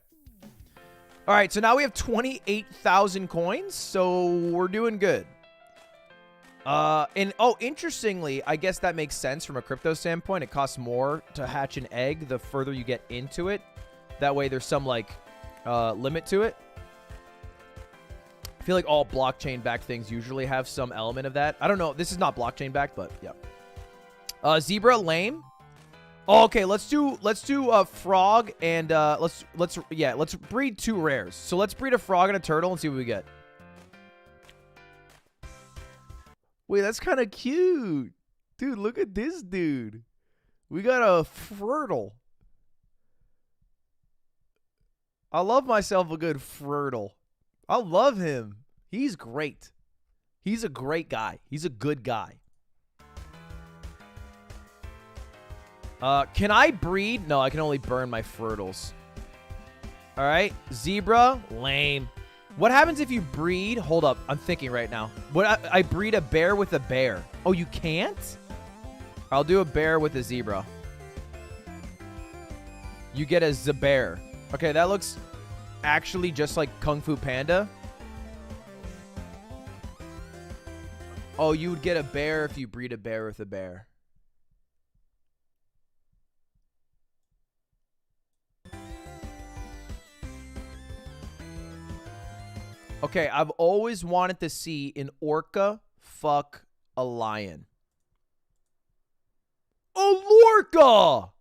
All right, so now we have 28,000 coins, so we're doing good. And oh, interestingly, I guess that makes sense from a crypto standpoint. It costs more to hatch an egg the further you get into it. That way there's some, like, limit to it. I feel like all blockchain-backed things usually have some element of that. I don't know. This is not blockchain-backed, but yeah. Zebra, lame. Oh, okay, let's do frog and let's breed 2 rares. So let's breed a frog and a turtle and see what we get. Wait, that's kind of cute. Dude, look at this dude. We got a Fertile. I love myself a good Fertile. I love him. He's great. He's a great guy. He's a good guy. Can I breed? No, I can only burn my Fertiles. All right. Zebra, lame. What happens if you breed? Hold up. I'm thinking right now. What I breed a bear with a bear. Oh, you can't? I'll do a bear with a zebra. You get a zebear. Okay, that looks actually just like Kung Fu Panda. Oh, you would get a bear if you breed a bear with a bear. Okay, I've always wanted to see an orca fuck a lion. A Lorca! All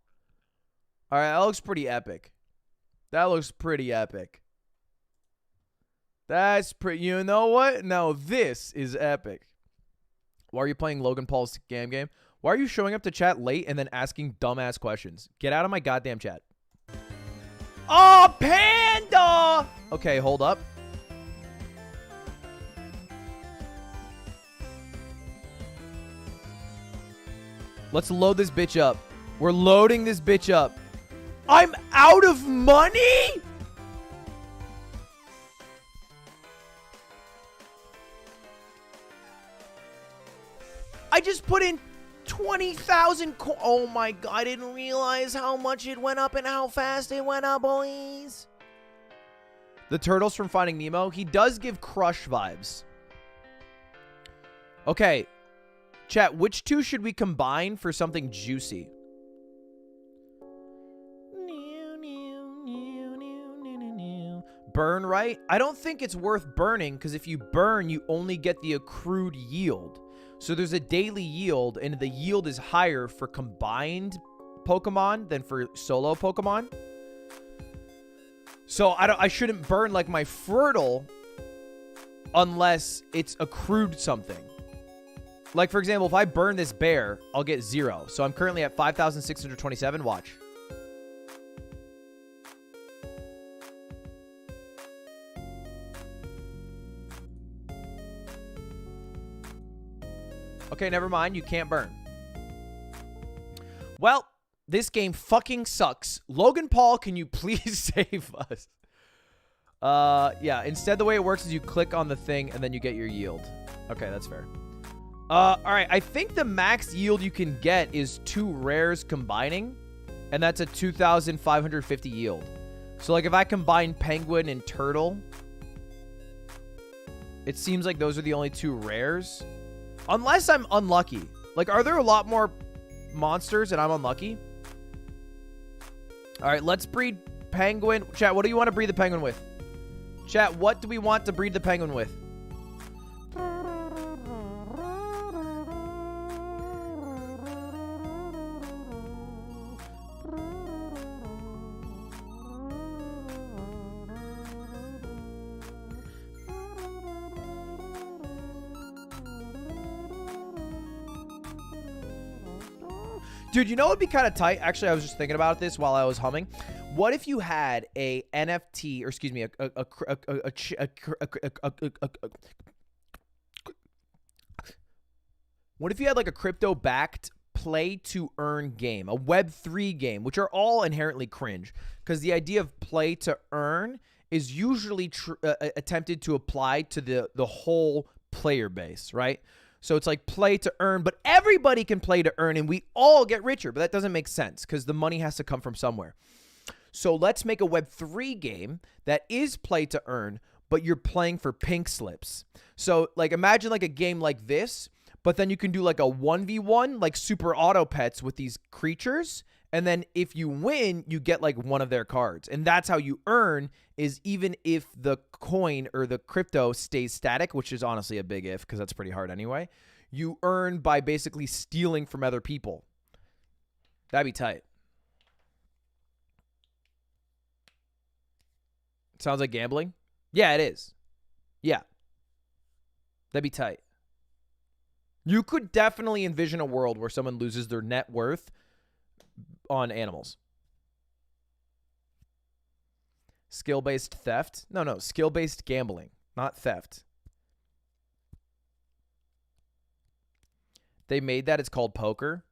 right, that looks pretty epic. That looks pretty epic. That's pretty... You know what? Now this is epic. Why are you playing Logan Paul's scam game? Why are you showing up to chat late and then asking dumbass questions? Get out of my goddamn chat. Oh, panda! Okay, hold up. Let's load this bitch up. We're loading this bitch up. I'm out of money? I just put in 20,000 oh my god, I didn't realize how much it went up and how fast it went up, boys. The turtles from Finding Nemo. He does give Crush vibes. Okay. Chat, which 2 should we combine for something juicy? Burn, right? I don't think it's worth burning because if you burn, you only get the accrued yield. So there's a daily yield, and the yield is higher for combined Pokemon than for solo Pokemon. So I shouldn't burn like my fertile unless it's accrued something. Like, for example, if I burn this bear, I'll get 0. So I'm currently at 5,627. Watch. Okay, never mind. You can't burn. Well, this game fucking sucks. Logan Paul, can you please save us? Yeah, instead the way it works is you click on the thing and then you get your yield. Okay, that's fair. All right, I think the max yield you can get is 2 rares combining, and that's a 2,550 yield. So, like, if I combine penguin and turtle, it seems like those are the only 2 rares. Unless I'm unlucky. Like, are there a lot more monsters and I'm unlucky? All right, let's breed penguin. Chat, what do you want to breed the penguin with? Chat, what do we want to breed the penguin with? Dude, you know what would be kind of tight? Actually, I was just thinking about this while I was humming. What if you had a NFT, or excuse me, what if you had like a crypto-backed play-to-earn game, a Web3 game, which are all inherently cringe, because the idea of play-to-earn is usually attempted to apply to the whole player base, right? So it's like play to earn, but everybody can play to earn and we all get richer. But that doesn't make sense because the money has to come from somewhere. So let's make a Web3 game that is play to earn, but you're playing for pink slips. So like imagine like a game like this, but then you can do like a 1v1, like super auto pets with these creatures. And then if you win, you get like one of their cards. And that's how you earn, is even if the coin or the crypto stays static, which is honestly a big if because that's pretty hard anyway. You earn by basically stealing from other people. That'd be tight. Sounds like gambling? Yeah, it is. Yeah. That'd be tight. You could definitely envision a world where someone loses their net worth on animals. Skill-based theft? No, skill-based gambling, not theft. They made that. It's called poker.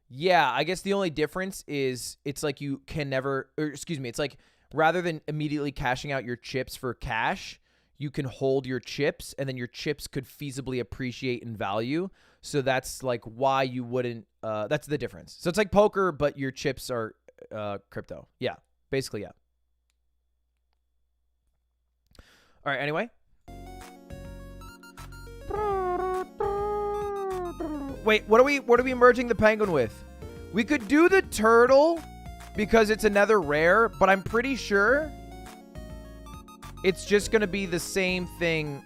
Yeah, I guess the only difference is it's like you can never, or excuse me, it's like rather than immediately cashing out your chips for cash, you can hold your chips and then your chips could feasibly appreciate in value. So that's like why you wouldn't, that's the difference. So it's like poker, but your chips are crypto. Yeah, basically, yeah. All right, anyway. Wait, what are we merging the penguin with? We could do the turtle because it's another rare, but I'm pretty sure it's just going to be the same thing.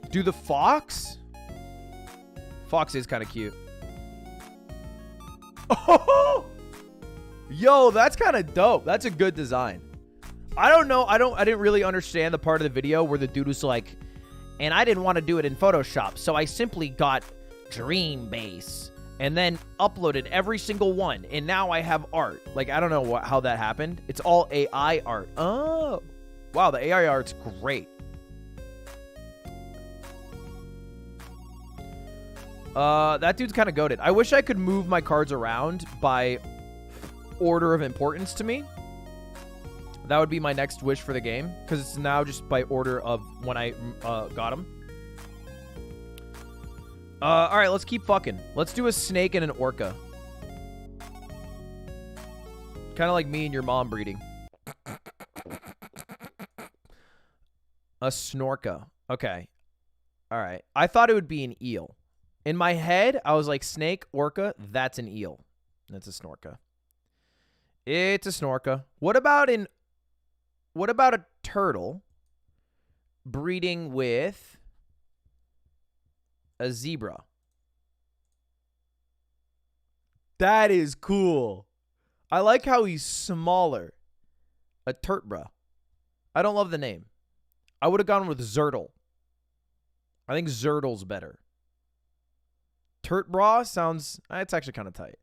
Do the fox? Fox is kind of cute. Oh! Yo, that's kind of dope. That's a good design. I don't know. I didn't really understand the part of the video where the dude was like, and I didn't want to do it in Photoshop, so I simply got Dreambase and then uploaded every single one, and now I have art. Like, I don't know how that happened. It's all AI art. Oh, wow, the AI art's great. That dude's kind of goated. I wish I could move my cards around by order of importance to me. That would be my next wish for the game, because it's now just by order of when I got them. All right, let's keep fucking. Let's do a snake and an orca. Kind of like me and your mom breeding. A snorka. Okay. All right. I thought it would be an eel. In my head, I was like, snake, orca, that's an eel. That's a snorka. It's a snorka. What about a turtle breeding with a zebra? That is cool. I like how he's smaller. A Turtbra. I don't love the name. I would have gone with Zertle. I think Zertle's better. Turtbra sounds... It's actually kind of tight.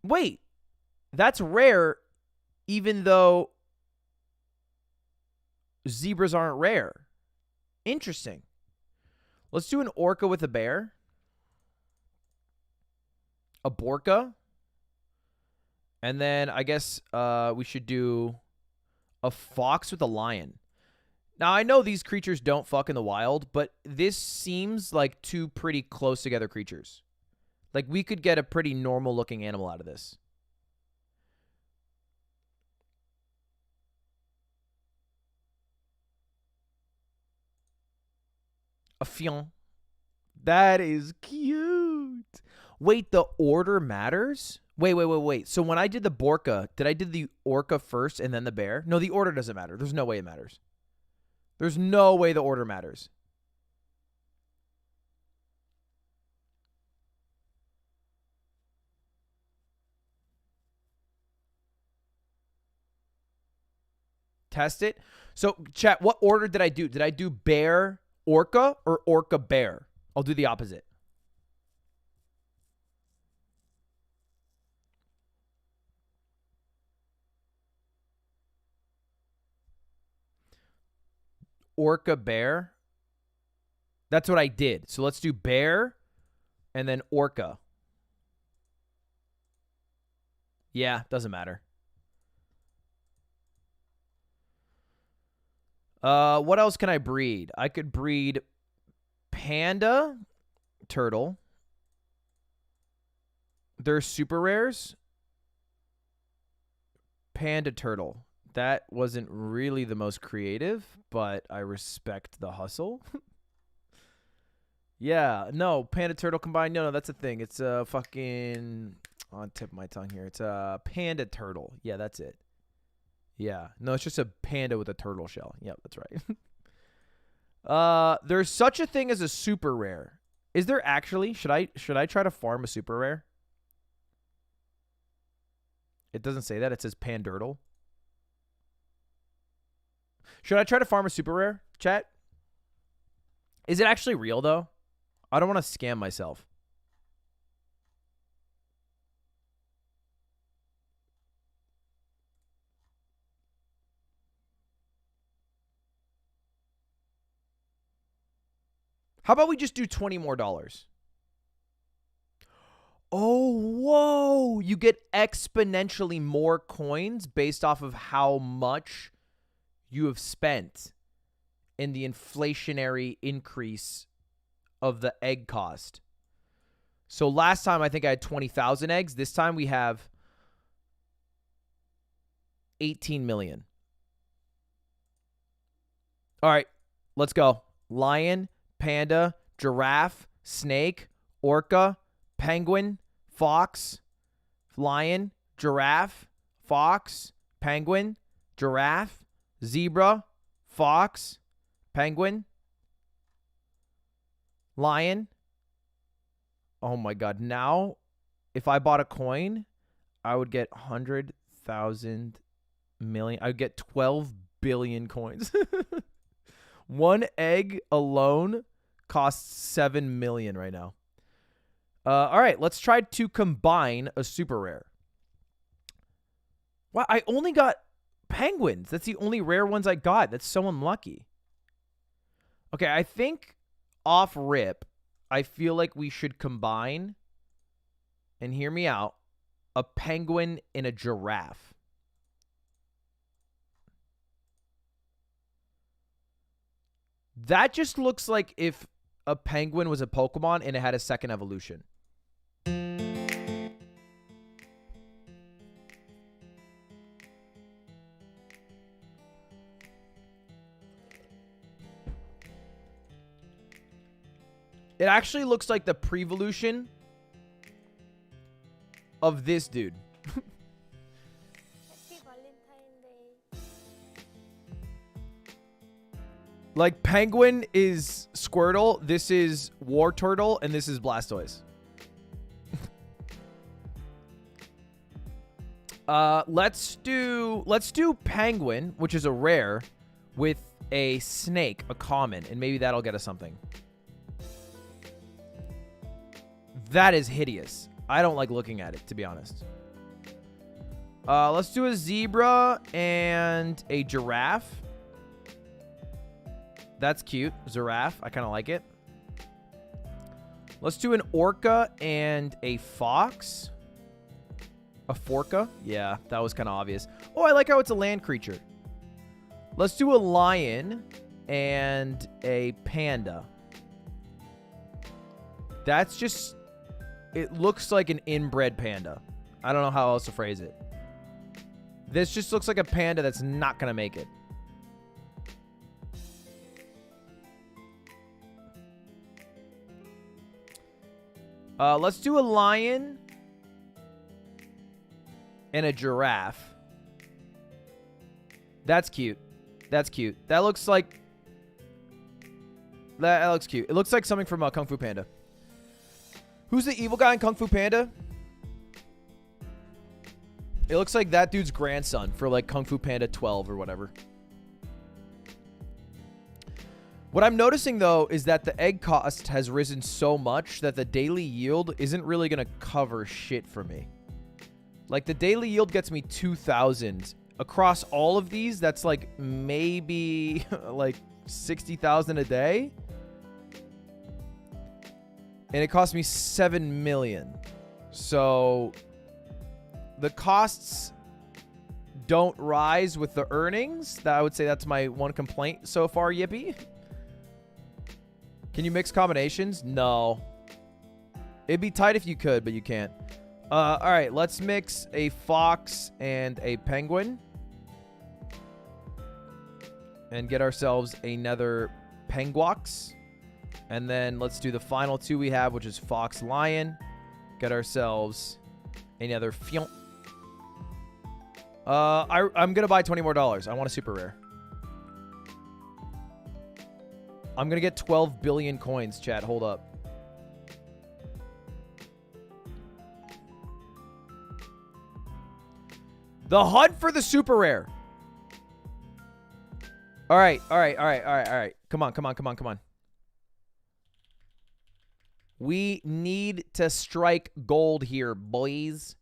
Wait. That's rare, even though zebras aren't rare. Interesting. Let's do an orca with a bear. A borca. And then I guess we should do a fox with a lion. Now, I know these creatures don't fuck in the wild, but this seems like two pretty close together creatures. Like, we could get a pretty normal looking animal out of this. A fion. That is cute. Wait, the order matters? Wait. So when I did the borca, did I do the orca first and then the bear? No, the order doesn't matter. There's no way it matters. There's no way the order matters. Test it. So, chat, what order did I do? Did I do bear, orca, or orca, bear? I'll do the opposite. Orca, bear. That's what I did. So let's do bear and then orca. Yeah, doesn't matter. What else can I breed? I could breed panda, turtle. They're super rares. Panda, turtle. That wasn't really the most creative, but I respect the hustle. Yeah, no, panda, turtle combined. No, that's a thing. It's a fucking... on tip of my tongue here. It's a panda, turtle. Yeah, that's it. Yeah. No, it's just a panda with a turtle shell. Yep, that's right. There's such a thing as a super rare. Is there actually? Should I try to farm a super rare? It doesn't say that. It says pandurtle. Should I try to farm a super rare, chat? Is it actually real, though? I don't want to scam myself. How about we just do $20 more? Oh, whoa. You get exponentially more coins based off of how much you have spent in the inflationary increase of the egg cost. So last time I think I had 20,000 eggs. This time we have 18 million. All right, let's go. Lion, panda, giraffe, snake, orca, penguin, fox, lion, giraffe, fox, penguin, giraffe, zebra, fox, penguin, lion. Oh my God. Now, if I bought a coin, I would get 100,000 million. I would get 12 billion coins. One egg alone costs 7 million right now. All right, let's try to combine a super rare. Wow, I only got penguins. That's the only rare ones I got. That's so unlucky. Okay, I think off rip, I feel like we should combine, and hear me out, a penguin and a giraffe. That just looks like if a penguin was a Pokemon and it had a second evolution. It actually looks like the pre-evolution of this dude. Like, penguin is Squirtle, this is War Turtle, and this is Blastoise. Let's do penguin, which is a rare, with a snake, a common, and maybe that'll get us something. That is hideous. I don't like looking at it, to be honest. Let's do a zebra and a giraffe. That's cute. Giraffe. I kind of like it. Let's do an orca and a fox. A forca? Yeah, that was kind of obvious. Oh, I like how it's a land creature. Let's do a lion and a panda. That's just... It looks like an inbred panda. I don't know how else to phrase it. This just looks like a panda that's not going to make it. Let's do a lion and a giraffe. That's cute. That's cute. That looks like... That looks cute. It looks like something from Kung Fu Panda. Who's the evil guy in Kung Fu Panda? It looks like that dude's grandson for like Kung Fu Panda 12 or whatever. What I'm noticing, though, is that the egg cost has risen so much that the daily yield isn't really going to cover shit for me. Like, the daily yield gets me 2,000. Across all of these, that's like maybe like 60,000 a day. And it cost me 7 million. So the costs don't rise with the earnings. I would say that's my one complaint so far, Yippee. Can you mix combinations? No. It'd be tight if you could, but you can't. All right, let's mix a fox and a penguin. And get ourselves another penguox. And then let's do the final two we have, which is fox lion. Get ourselves another fion. I'm going to buy $20 more. I want a super rare. I'm going to get 12 billion coins, chat. Hold up. The hunt for the super rare. All right. Come on. We need to strike gold here, boys.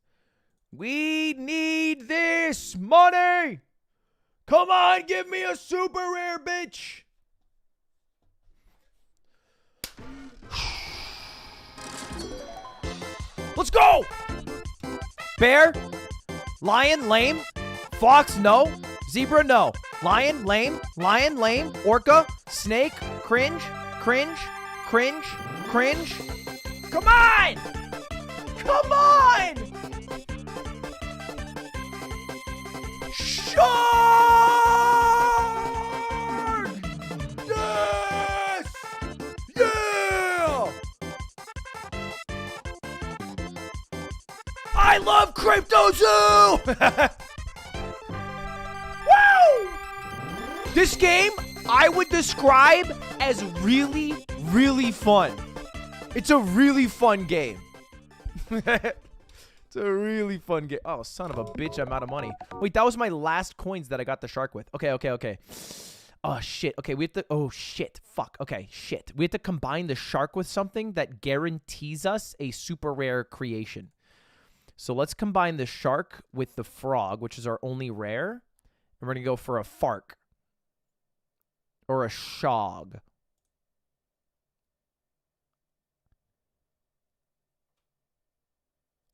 We need this money. Come on, give me a super rare, bitch. Let's go. Bear, lion, lame. Fox, no. Zebra, no. Lion, lame. Lion, lame. Orca, snake, cringe. Come on! Come on! Shark! Yes! Yeah! I love CryptoZoo! Woo! This game I would describe as really, really fun. It's a really fun game. It's a really fun game. Oh, son of a bitch, I'm out of money. Wait, that was my last coins that I got the shark with. Okay. Oh, shit. Okay, we have to... Oh, shit. Fuck. Okay, shit. We have to combine the shark with something that guarantees us a super rare creation. So let's combine the shark with the frog, which is our only rare. And we're going to go for a fark. Or a shog.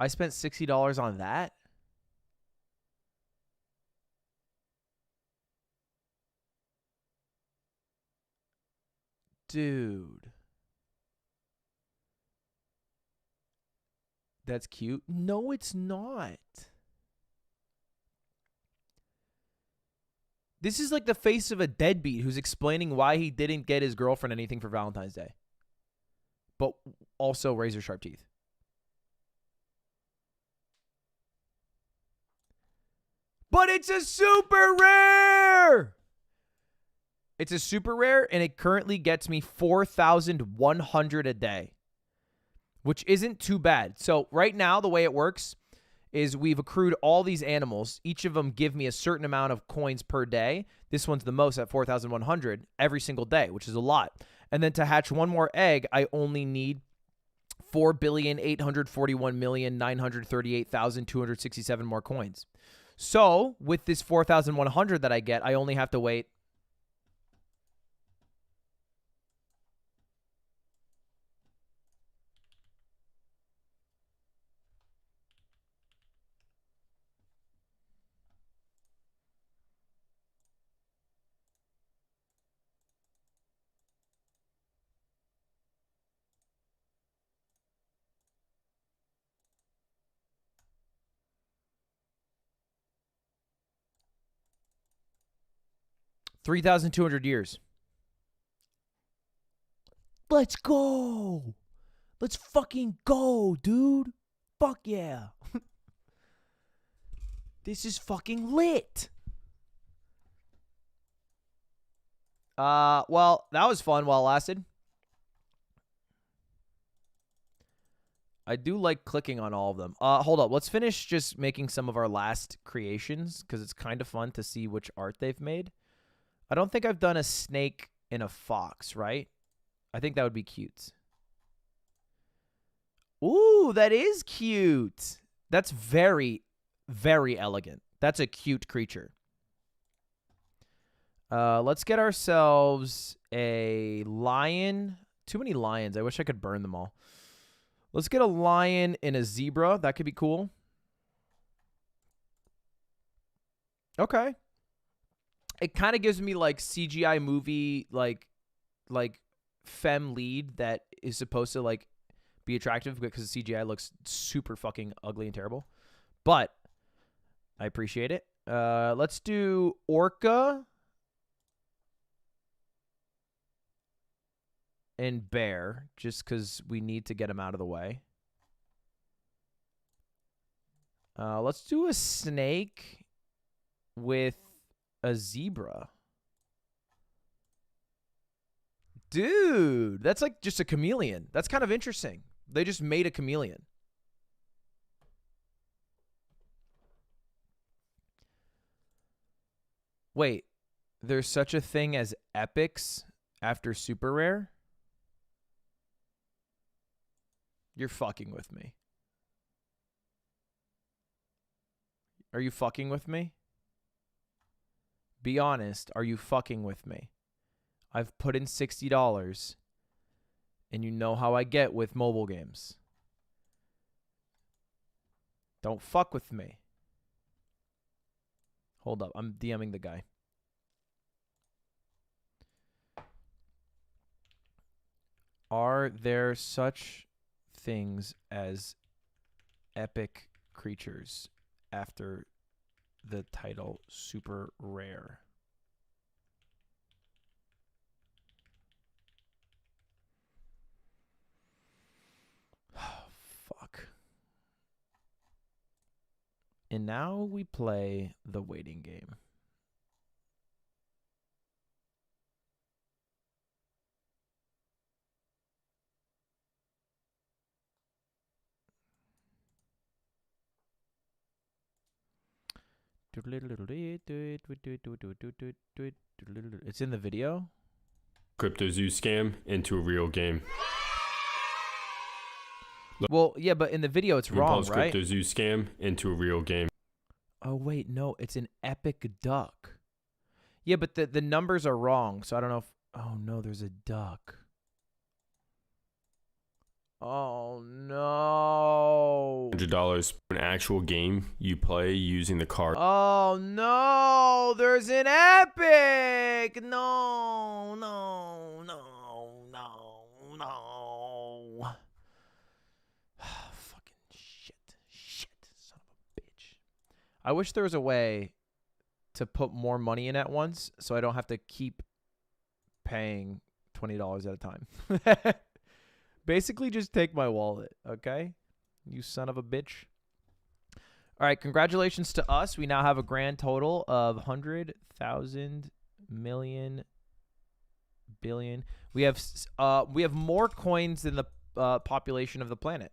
I spent $60 on that. Dude. That's cute. No, it's not. This is like the face of a deadbeat who's explaining why he didn't get his girlfriend anything for Valentine's Day. But also razor sharp teeth. But it's a super rare. It's a super rare, and it currently gets me 4,100 a day, which isn't too bad. So right now, the way it works is we've accrued all these animals. Each of them give me a certain amount of coins per day. This one's the most at 4,100 every single day, which is a lot. And then to hatch one more egg, I only need 4,841,938,267 more coins. So with this 4,100 that I get, I only have to wait 3,200 years. Let's go. Let's fucking go, dude. Fuck yeah. This is fucking lit. Well, that was fun while it lasted. I do like clicking on all of them. Hold up. Let's finish just making some of our last creations because it's kind of fun to see which art they've made. I don't think I've done a snake and a fox, right? I think that would be cute. Ooh, that is cute. That's very, very elegant. That's a cute creature. Let's get ourselves a lion. Too many lions. I wish I could burn them all. Let's get a lion and a zebra. That could be cool. Okay. It kind of gives me like CGI movie, like femme lead that is supposed to like be attractive because the CGI looks super fucking ugly and terrible. But I appreciate it. Let's do orca and bear just because we need to get them out of the way. Let's do a snake with a zebra. Dude, that's like just a chameleon. That's kind of interesting. They just made a chameleon. Wait, there's such a thing as epics after super rare? You're fucking with me. Are you fucking with me? Be honest, are you fucking with me? I've put in $60, and you know how I get with mobile games. Don't fuck with me. Hold up, I'm DMing the guy. Are there such things as epic creatures after the title super rare? Fuck. And now we play the waiting game. It's in the video. CryptoZoo scam into a real game. Well, yeah, but in the video it's wrong, right? CryptoZoo scam into a real game. Oh wait, no, it's an epic duck. Yeah, but the numbers are wrong, so I don't know if. Oh no, there's a duck. Oh no. $100 an actual game you play using the card. Oh no, there's an epic. No, no, no, no, no. Fucking shit, son of a bitch. I wish there was a way to put more money in at once so I don't have to keep paying $20 at a time. Basically, just take my wallet, okay? You son of a bitch. All right, congratulations to us. We now have a grand total of 100,000 million billion. We have more coins than the population of the planet.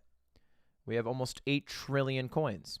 We have almost 8 trillion coins.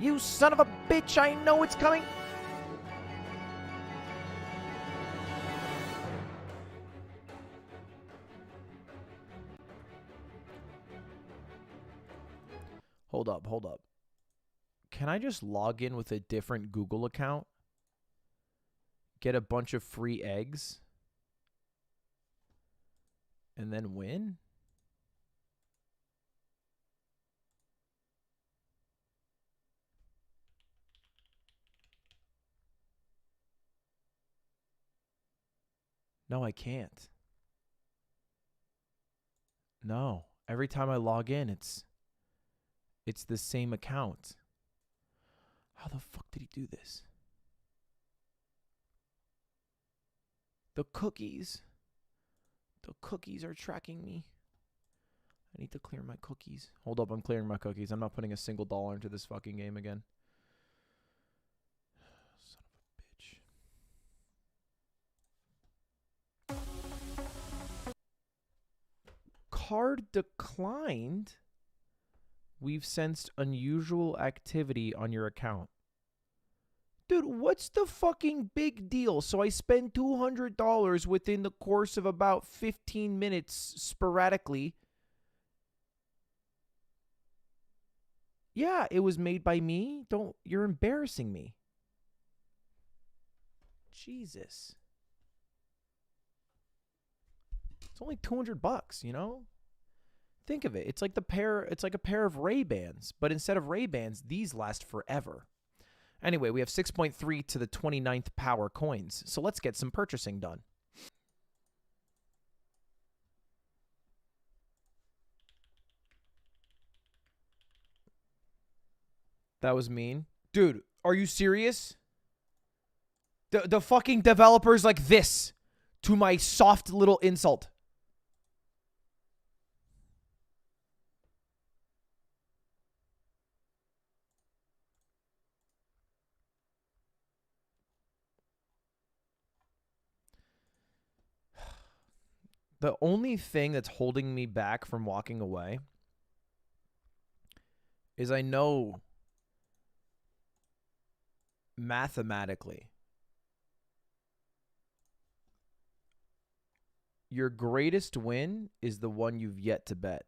You son of a bitch, I know it's coming. Hold up, hold up. Can I just log in with a different Google account? Get a bunch of free eggs? And then win? No, I can't. No. Every time I log in, it's the same account. How the fuck did he do this? The cookies. The cookies are tracking me. I need to clear my cookies. Hold up, I'm clearing my cookies. I'm not putting a single dollar into this fucking game again. Son of a bitch. Card declined. We've sensed unusual activity on your account. Dude, what's the fucking big deal? So I spend $200 within the course of about 15 minutes sporadically. Yeah, it was made by me. You're embarrassing me. Jesus. It's only $200, you know? Think of it. It's like a pair of Ray-Bans, but instead of Ray-Bans, these last forever. Anyway, we have 6.3 to the 29th power coins, so let's get some purchasing done. That was mean. Dude, are you serious? The fucking developers like this to my soft little insult. The only thing that's holding me back from walking away is I know mathematically your greatest win is the one you've yet to bet.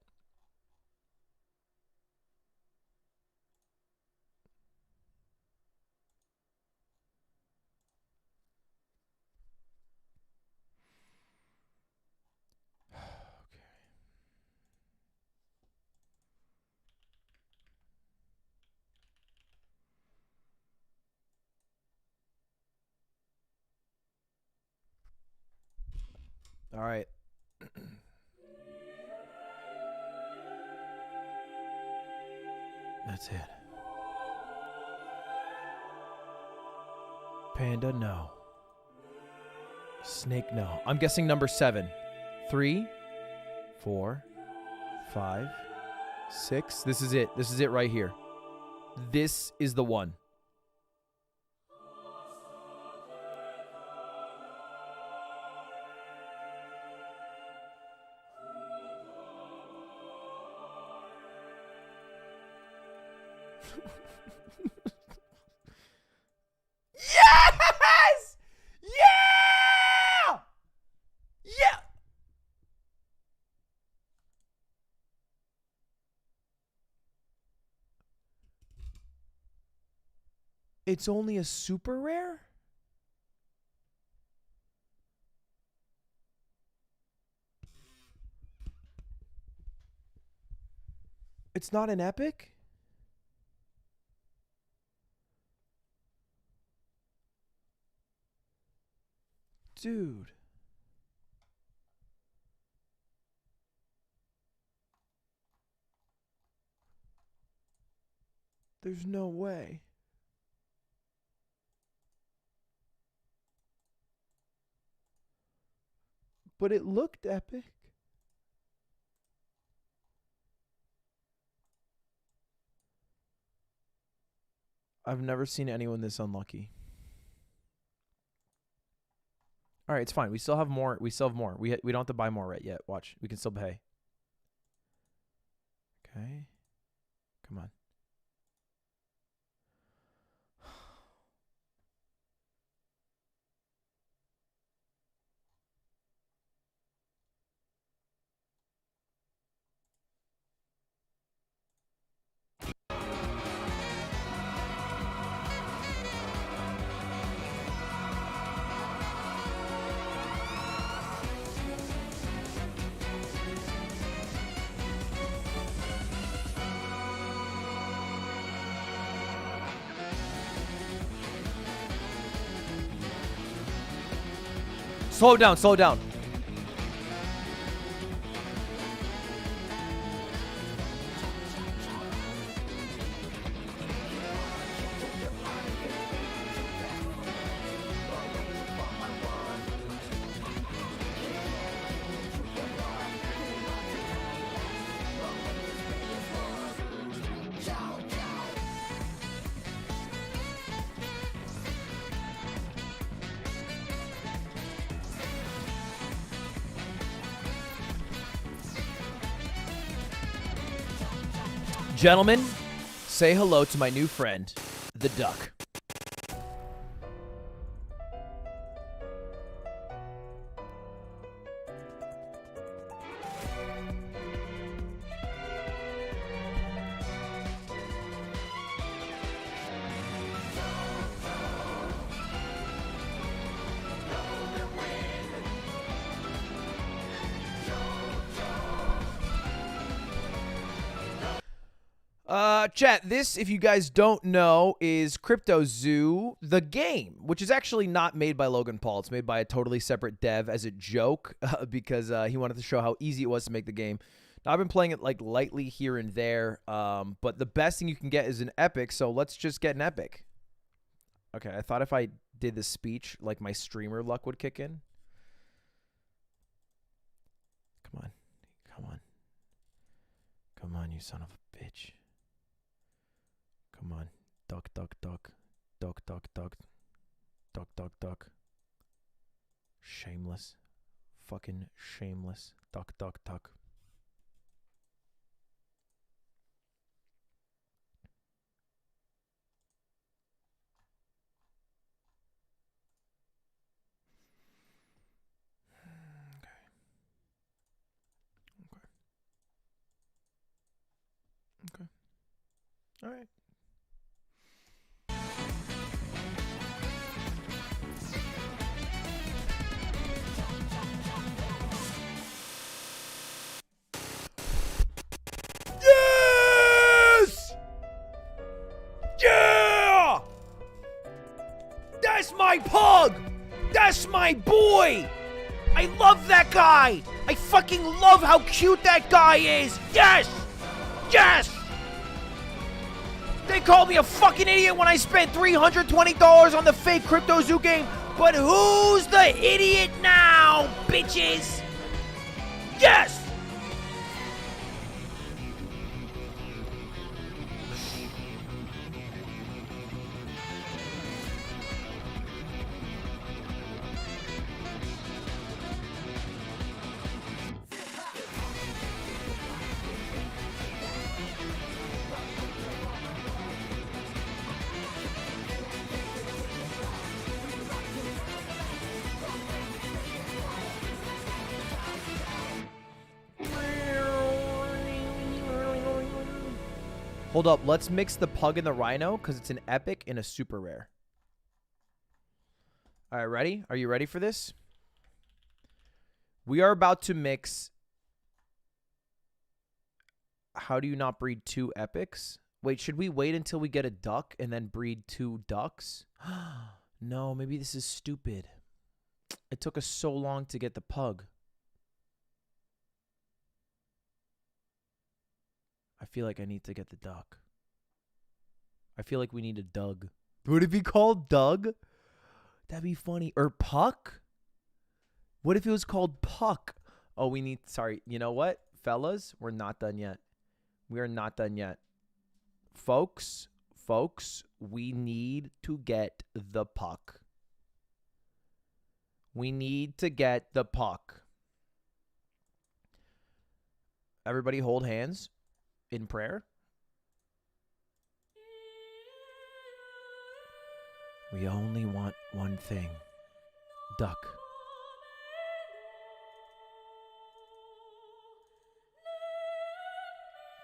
All right. That's it. Panda, no. Snake, no. I'm guessing number 7. 3, 4, 5, 6. This is it. This is it right here. This is the one. Yes! Yeah! Yeah! It's only a super rare? It's not an epic? Dude. There's no way. But it looked epic. I've never seen anyone this unlucky. All right, it's fine. We still have more. We still have more. We don't have to buy more right yet. Watch. We can still pay. Okay. Come on. Slow down, slow down. Gentlemen, say hello to my new friend, the duck. Chat, this, if you guys don't know, is CryptoZoo, the game, which is actually not made by Logan Paul. It's made by a totally separate dev as a joke because he wanted to show how easy it was to make the game. Now, I've been playing it like lightly here and there, but the best thing you can get is an epic, so let's just get an epic. Okay, I thought if I did this speech, like my streamer luck would kick in. Come on. Come on. Come on, you son of a bitch. Come on. Duck, duck, duck. Duck, duck, duck. Duck, duck, duck. Shameless. Fucking shameless. Duck, duck, duck. Okay. All right. Yes! Yeah! That's my pug! That's my boy! I love that guy! I fucking love how cute that guy is! Yes! Yes! They called me a fucking idiot when I spent $320 on the fake CryptoZoo game, but who's the idiot now, bitches? Yes! Hold up, let's mix the pug and the rhino because it's an epic and a super rare. All right, ready? Are you ready for this? We are about to mix. How do you not breed two epics? Wait, should we wait until we get a duck and then breed two ducks? No, maybe this is stupid. It took us so long to get the pug. I feel like I need to get the duck. I feel like we need a Doug. Would it be called Doug? That'd be funny. Or Puck? What if it was called Puck? Oh, we need... Sorry. You know what? Fellas, we're not done yet. We are not done yet. Folks, we need to get the puck. We need to get the puck. Everybody hold hands. In prayer, we only want one thing. Duck.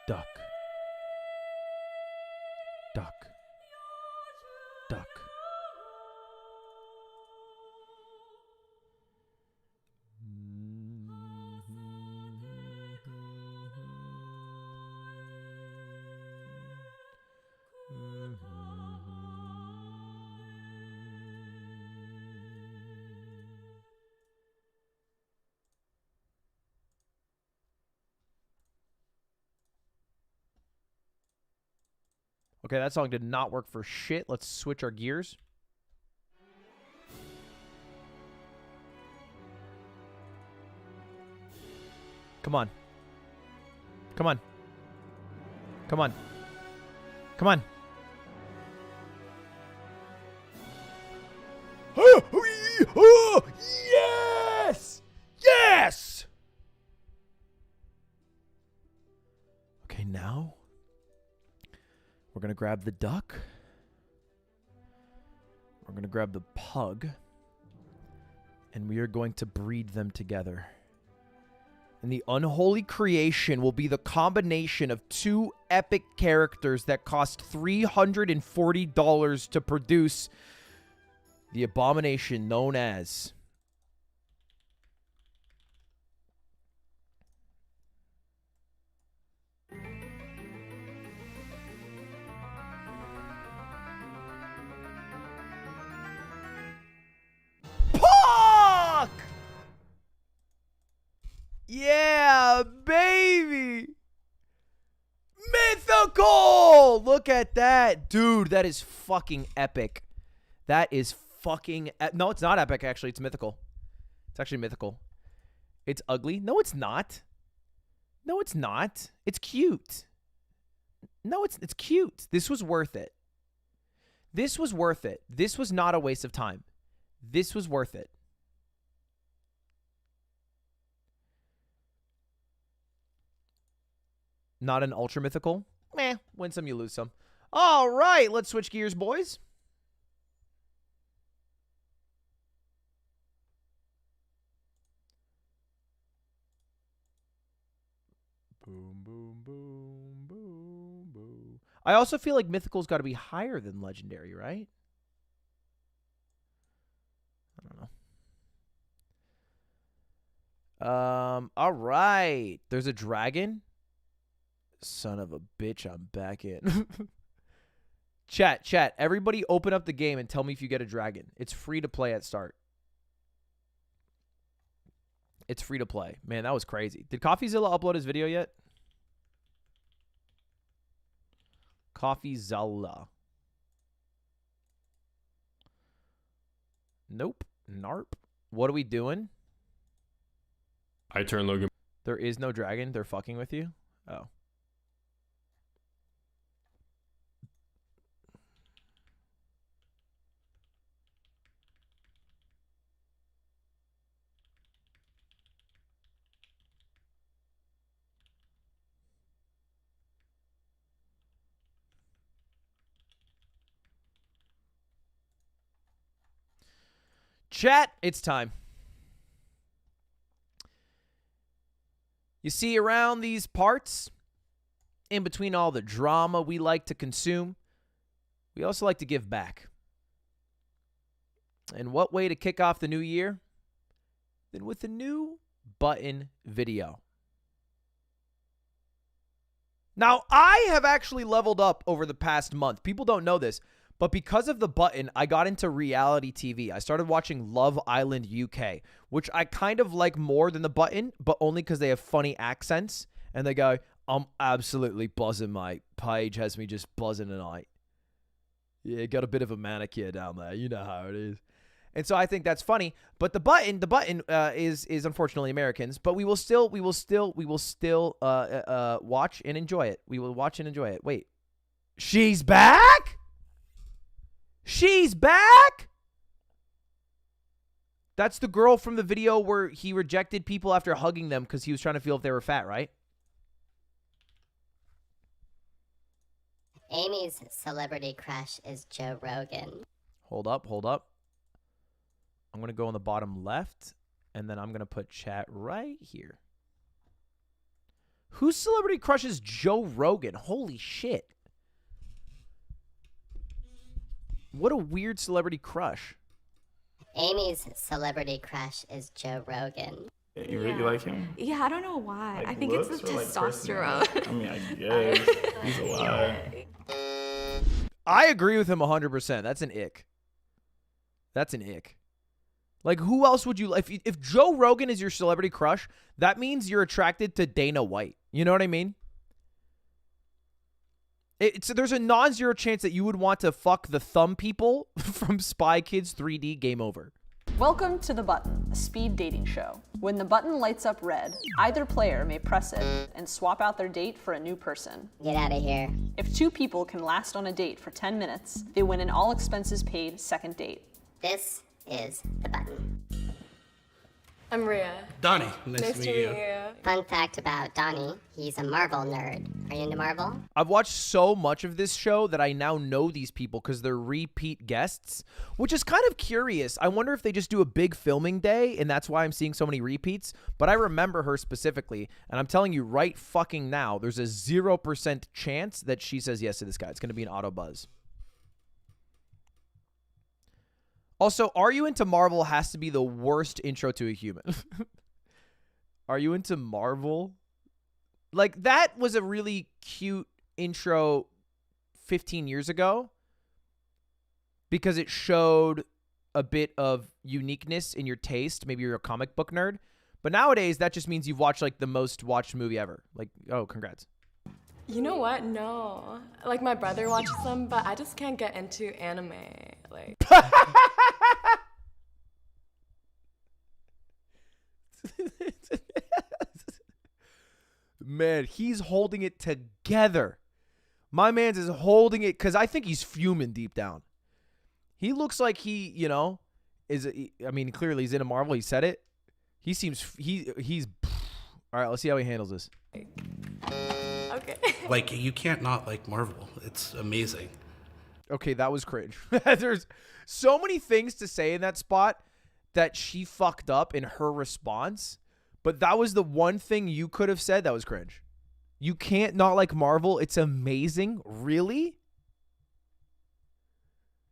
Duck. Duck. Duck. Okay, that song did not work for shit. Let's switch our gears. Come on. Come on. Come on. Come on. Yes! Yes! Okay, now we're going to grab the duck. We're going to grab the pug. And we are going to breed them together. And the unholy creation will be the combination of two epic characters that cost $340 to produce. The abomination known as Puck! Yeah, baby! Mythical! Look at that. Dude, that is fucking epic. That is fucking... No, it's not epic, actually. It's mythical. It's actually mythical. It's ugly. No, it's not. No, it's not. It's cute. No, it's cute. This was worth it. This was worth it. This was not a waste of time. This was worth it. Not an ultra mythical. Meh. Win some, you lose some. All right, let's switch gears, boys. Boom, boom, boom, boom, boom. I also feel like mythical's got to be higher than legendary, right? I don't know. All right. There's a dragon. Son of a bitch, I'm back in. Chat. Everybody open up the game and tell me if you get a dragon. It's free to play at start. It's free to play. Man, that was crazy. Did CoffeeZilla upload his video yet? CoffeeZilla. Nope. Narp. What are we doing? I turn Logan. There is no dragon. They're fucking with you? Oh. Chat, it's time. You see, around these parts, in between all the drama we like to consume, we also like to give back. And what way to kick off the new year than with a new button video? Now, I have actually leveled up over the past month. People don't know this. But because of the button, I got into reality TV. I started watching Love Island UK, which I kind of like more than the button, but only because they have funny accents. And they go, I'm absolutely buzzing, mate. Paige has me just buzzing tonight. Yeah, got a bit of a manicure down there. You know how it is. And so I think that's funny. But the button is unfortunately Americans. But we will still watch and enjoy it. We will watch and enjoy it. Wait, she's back? She's back? That's the girl from the video where he rejected people after hugging them because he was trying to feel if they were fat, right? Amy's celebrity crush is Joe Rogan. Hold up. I'm going to go on the bottom left, and then I'm going to put chat right here. Whose celebrity crush is Joe Rogan? Holy shit. What a weird celebrity crush. Amy's celebrity crush is Joe Rogan. You really like him? Yeah, I don't know why. Like I think it's the testosterone. I mean, I guess. He's a liar. I agree with him 100%. That's an ick. That's an ick. Like, who else would you... If Joe Rogan is your celebrity crush, that means you're attracted to Dana White. You know what I mean? There's a non-zero chance that you would want to fuck the thumb people from Spy Kids 3D. Game over. Welcome to The Button, a speed dating show. When the button lights up red, either player may press it and swap out their date for a new person. Get out of here. If 2 people can last on a date for 10 minutes, they win an all expenses paid second date. This is The Button. I'm Rhea. Donnie, nice to meet you. Fun fact about Donnie, he's a Marvel nerd. Are you into Marvel? I've watched so much of this show that I now know these people because they're repeat guests, which is kind of curious. I wonder if they just do a big filming day and that's why I'm seeing so many repeats. But I remember her specifically, and I'm telling you right fucking now, there's a 0% chance that she says yes to this guy. It's going to be an auto buzz. Also, Are You Into Marvel has to be the worst intro to a human. Are you into Marvel? Like, that was a really cute intro 15 years ago because it showed a bit of uniqueness in your taste. Maybe you're a comic book nerd. But nowadays, that just means you've watched, like, the most watched movie ever. Like, oh, congrats. You know what? No. Like, my brother watches them, but I just can't get into anime. Like... Man, he's holding it together. My man's is holding it because I think he's fuming deep down. He looks like he, you know, I mean, clearly he's into Marvel. He said it. He seems, he's, all right, let's see how he handles this. Okay. Like, you can't not like Marvel. It's amazing. Okay, that was cringe. There's so many things to say in that spot that she fucked up in her response, but that was the one thing you could have said that was cringe. You can't not like Marvel. It's amazing. Really?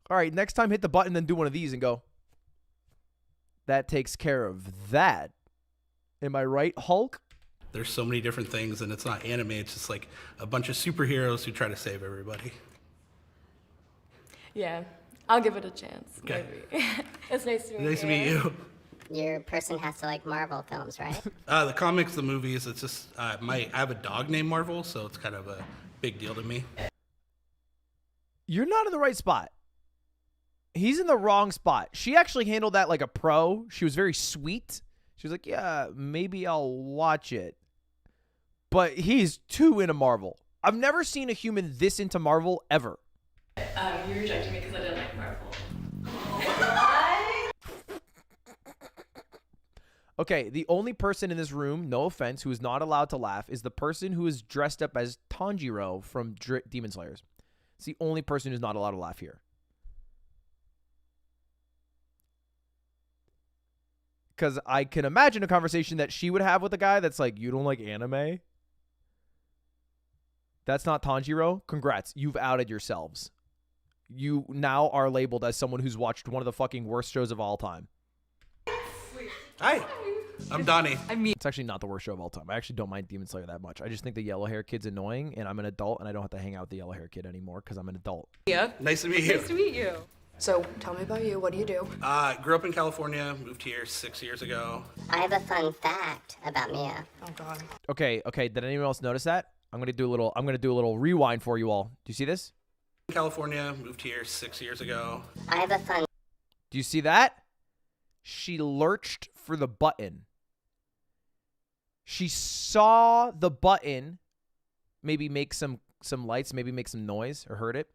All right, next time hit the button, then do one of these and go. That takes care of that. Am I right, Hulk? There's so many different things, and it's not anime. It's just like a bunch of superheroes who try to save everybody. Yeah, I'll give it a chance. Okay. Maybe. It's nice to meet you. Nice to meet you. Your person has to like Marvel films, right? The comics, the movies, it's just, I have a dog named Marvel, so it's kind of a big deal to me. You're not in the right spot. He's in the wrong spot. She actually handled that like a pro. She was very sweet. She was like, yeah, maybe I'll watch it. But he's too into Marvel. I've never seen a human this into Marvel ever. You rejected me because I didn't like Marvel. Okay, the only person in this room, no offense, who is not allowed to laugh is the person who is dressed up as Tanjiro from Demon Slayers. It's the only person who's not allowed to laugh here. Because I can imagine a conversation that she would have with a guy that's like, you don't like anime? That's not Tanjiro. Congrats. You've outed yourselves. You now are labeled as someone who's watched one of the fucking worst shows of all time. Hi, I'm Donnie. It's actually not the worst show of all time. I actually don't mind Demon Slayer that much. I just think the yellow hair kid's annoying, and I'm an adult, and I don't have to hang out with the yellow hair kid anymore because I'm an adult. Yeah. Nice to meet you. Nice to meet you. So, tell me about you. What do you do? Grew up in California, moved here 6 years ago. I have a fun fact about Mia. Oh God. Okay. Did anyone else notice that? I'm gonna do a little rewind for you all. Do you see this? California, moved here 6 years ago. I have a fun. Do you see that? She lurched for the button. She saw the button, maybe make some lights, maybe make some noise, or heard it,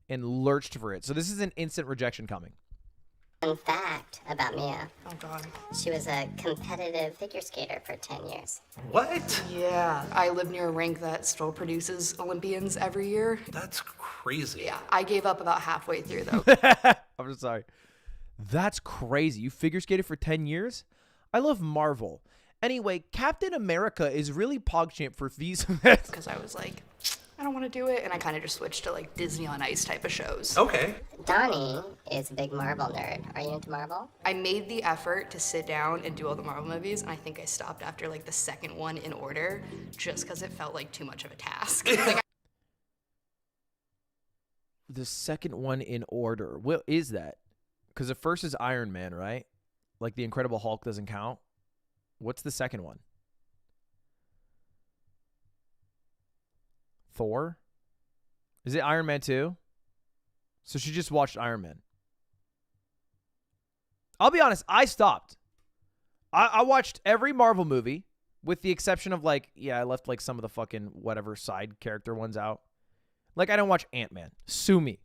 and lurched for it. So this is an instant rejection coming. Fun fact about Mia. Oh God. She was a competitive figure skater for 10 years. What? Yeah, I live near a rink that still produces Olympians every year. That's crazy. Yeah, I gave up about halfway through though. I'm just sorry. That's crazy. You figure skated for 10 years? I love Marvel. Anyway, Captain America is really PogChamp for these. Because I was like, I don't want to do it, and I kind of just switched to like Disney on Ice type of shows. Okay. Donnie is a big Marvel nerd. Are you into Marvel? I made the effort to sit down and do all the Marvel movies, and I think I stopped after like the second one in order, just because it felt like too much of a task. The second one in order. What is that? Because the first is Iron Man, right? Like the Incredible Hulk doesn't count. What's the second one? Thor? Is it Iron Man 2? So she just watched Iron Man. I'll be honest, I stopped. I watched every Marvel movie with the exception of like, I left like some of the fucking whatever side character ones out. Like I don't watch Ant-Man. Sue me.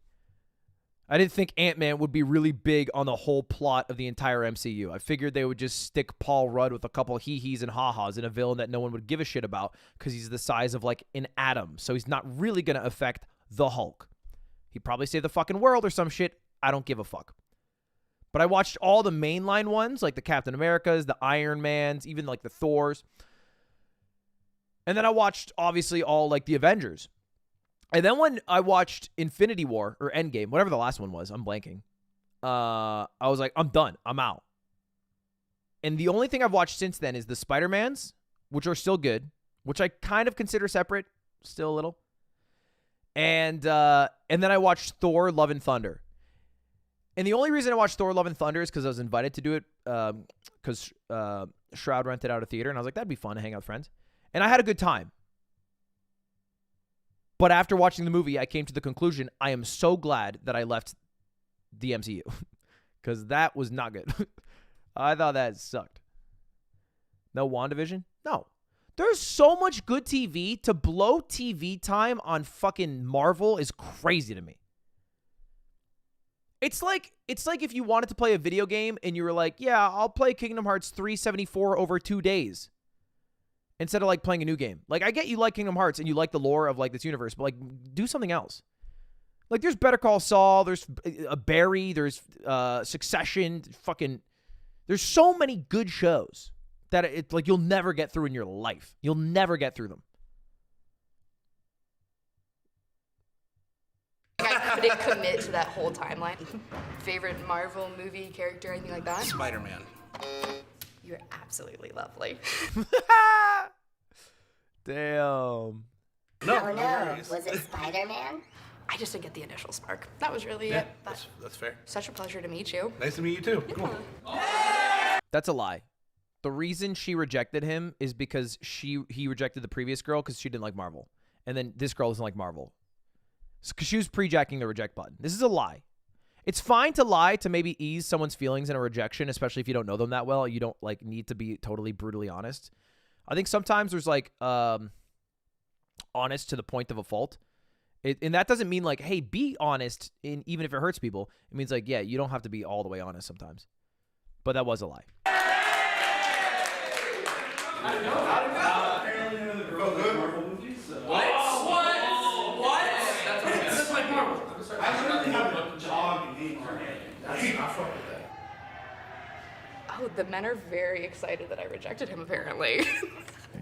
I didn't think Ant-Man would be really big on the whole plot of the entire MCU. I figured they would just stick Paul Rudd with a couple hee-hees and ha-has in a villain that no one would give a shit about because he's the size of like an atom. So he's not really going to affect the Hulk. He'd probably save the fucking world or some shit. I don't give a fuck. But I watched all the mainline ones, like the Captain Americas, the Iron Mans, even like the Thors. And then I watched, obviously, all like the Avengers. And then when I watched Infinity War or Endgame, whatever the last one was, I'm blanking. I was like, I'm done. I'm out. And the only thing I've watched since then is the Spider-Mans, which are still good, which I kind of consider separate, still a little. And then I watched Thor: Love and Thunder. And the only reason I watched Thor: Love and Thunder is because I was invited to do it because Shroud rented out a theater, and I was like, that'd be fun to hang out with friends. And I had a good time. But after watching the movie, I came to the conclusion, I am so glad that I left the MCU because that was not good. I thought that sucked. No WandaVision? No. There's so much good TV. To blow TV time on fucking Marvel is crazy to me. It's like if you wanted to play a video game and you were like, yeah, I'll play Kingdom Hearts 374 over 2 days instead of like playing a new game. Like, I get you like Kingdom Hearts and you like the lore of like this universe, but like do something else. Like there's Better Call Saul, there's Barry, there's Succession, fucking there's so many good shows that it's like you'll never get through in your life. You'll never get through them. I couldn't commit to that whole timeline. Favorite Marvel movie character, anything like that? Spider-Man. You're absolutely lovely. Damn. Oh no, was it Spider-Man? I just didn't get the initial spark. That was really Yeah, it. But that's fair. such a pleasure to meet you. Nice to meet you too. Cool. That's a lie. The reason she rejected him is because he rejected the previous girl because she didn't like Marvel. And then this girl doesn't like Marvel. Because she was pre-jacking the reject button. This is a lie. It's fine to lie to maybe ease someone's feelings in a rejection, especially if you don't know them that well. You don't like need to be totally brutally honest. I think sometimes there's like honest to the point of a fault. And that doesn't mean like, hey, be honest, even if it hurts people. It means like, yeah, you don't have to be all the way honest sometimes. But that was a lie. Oh, the men are very excited that I rejected him, apparently.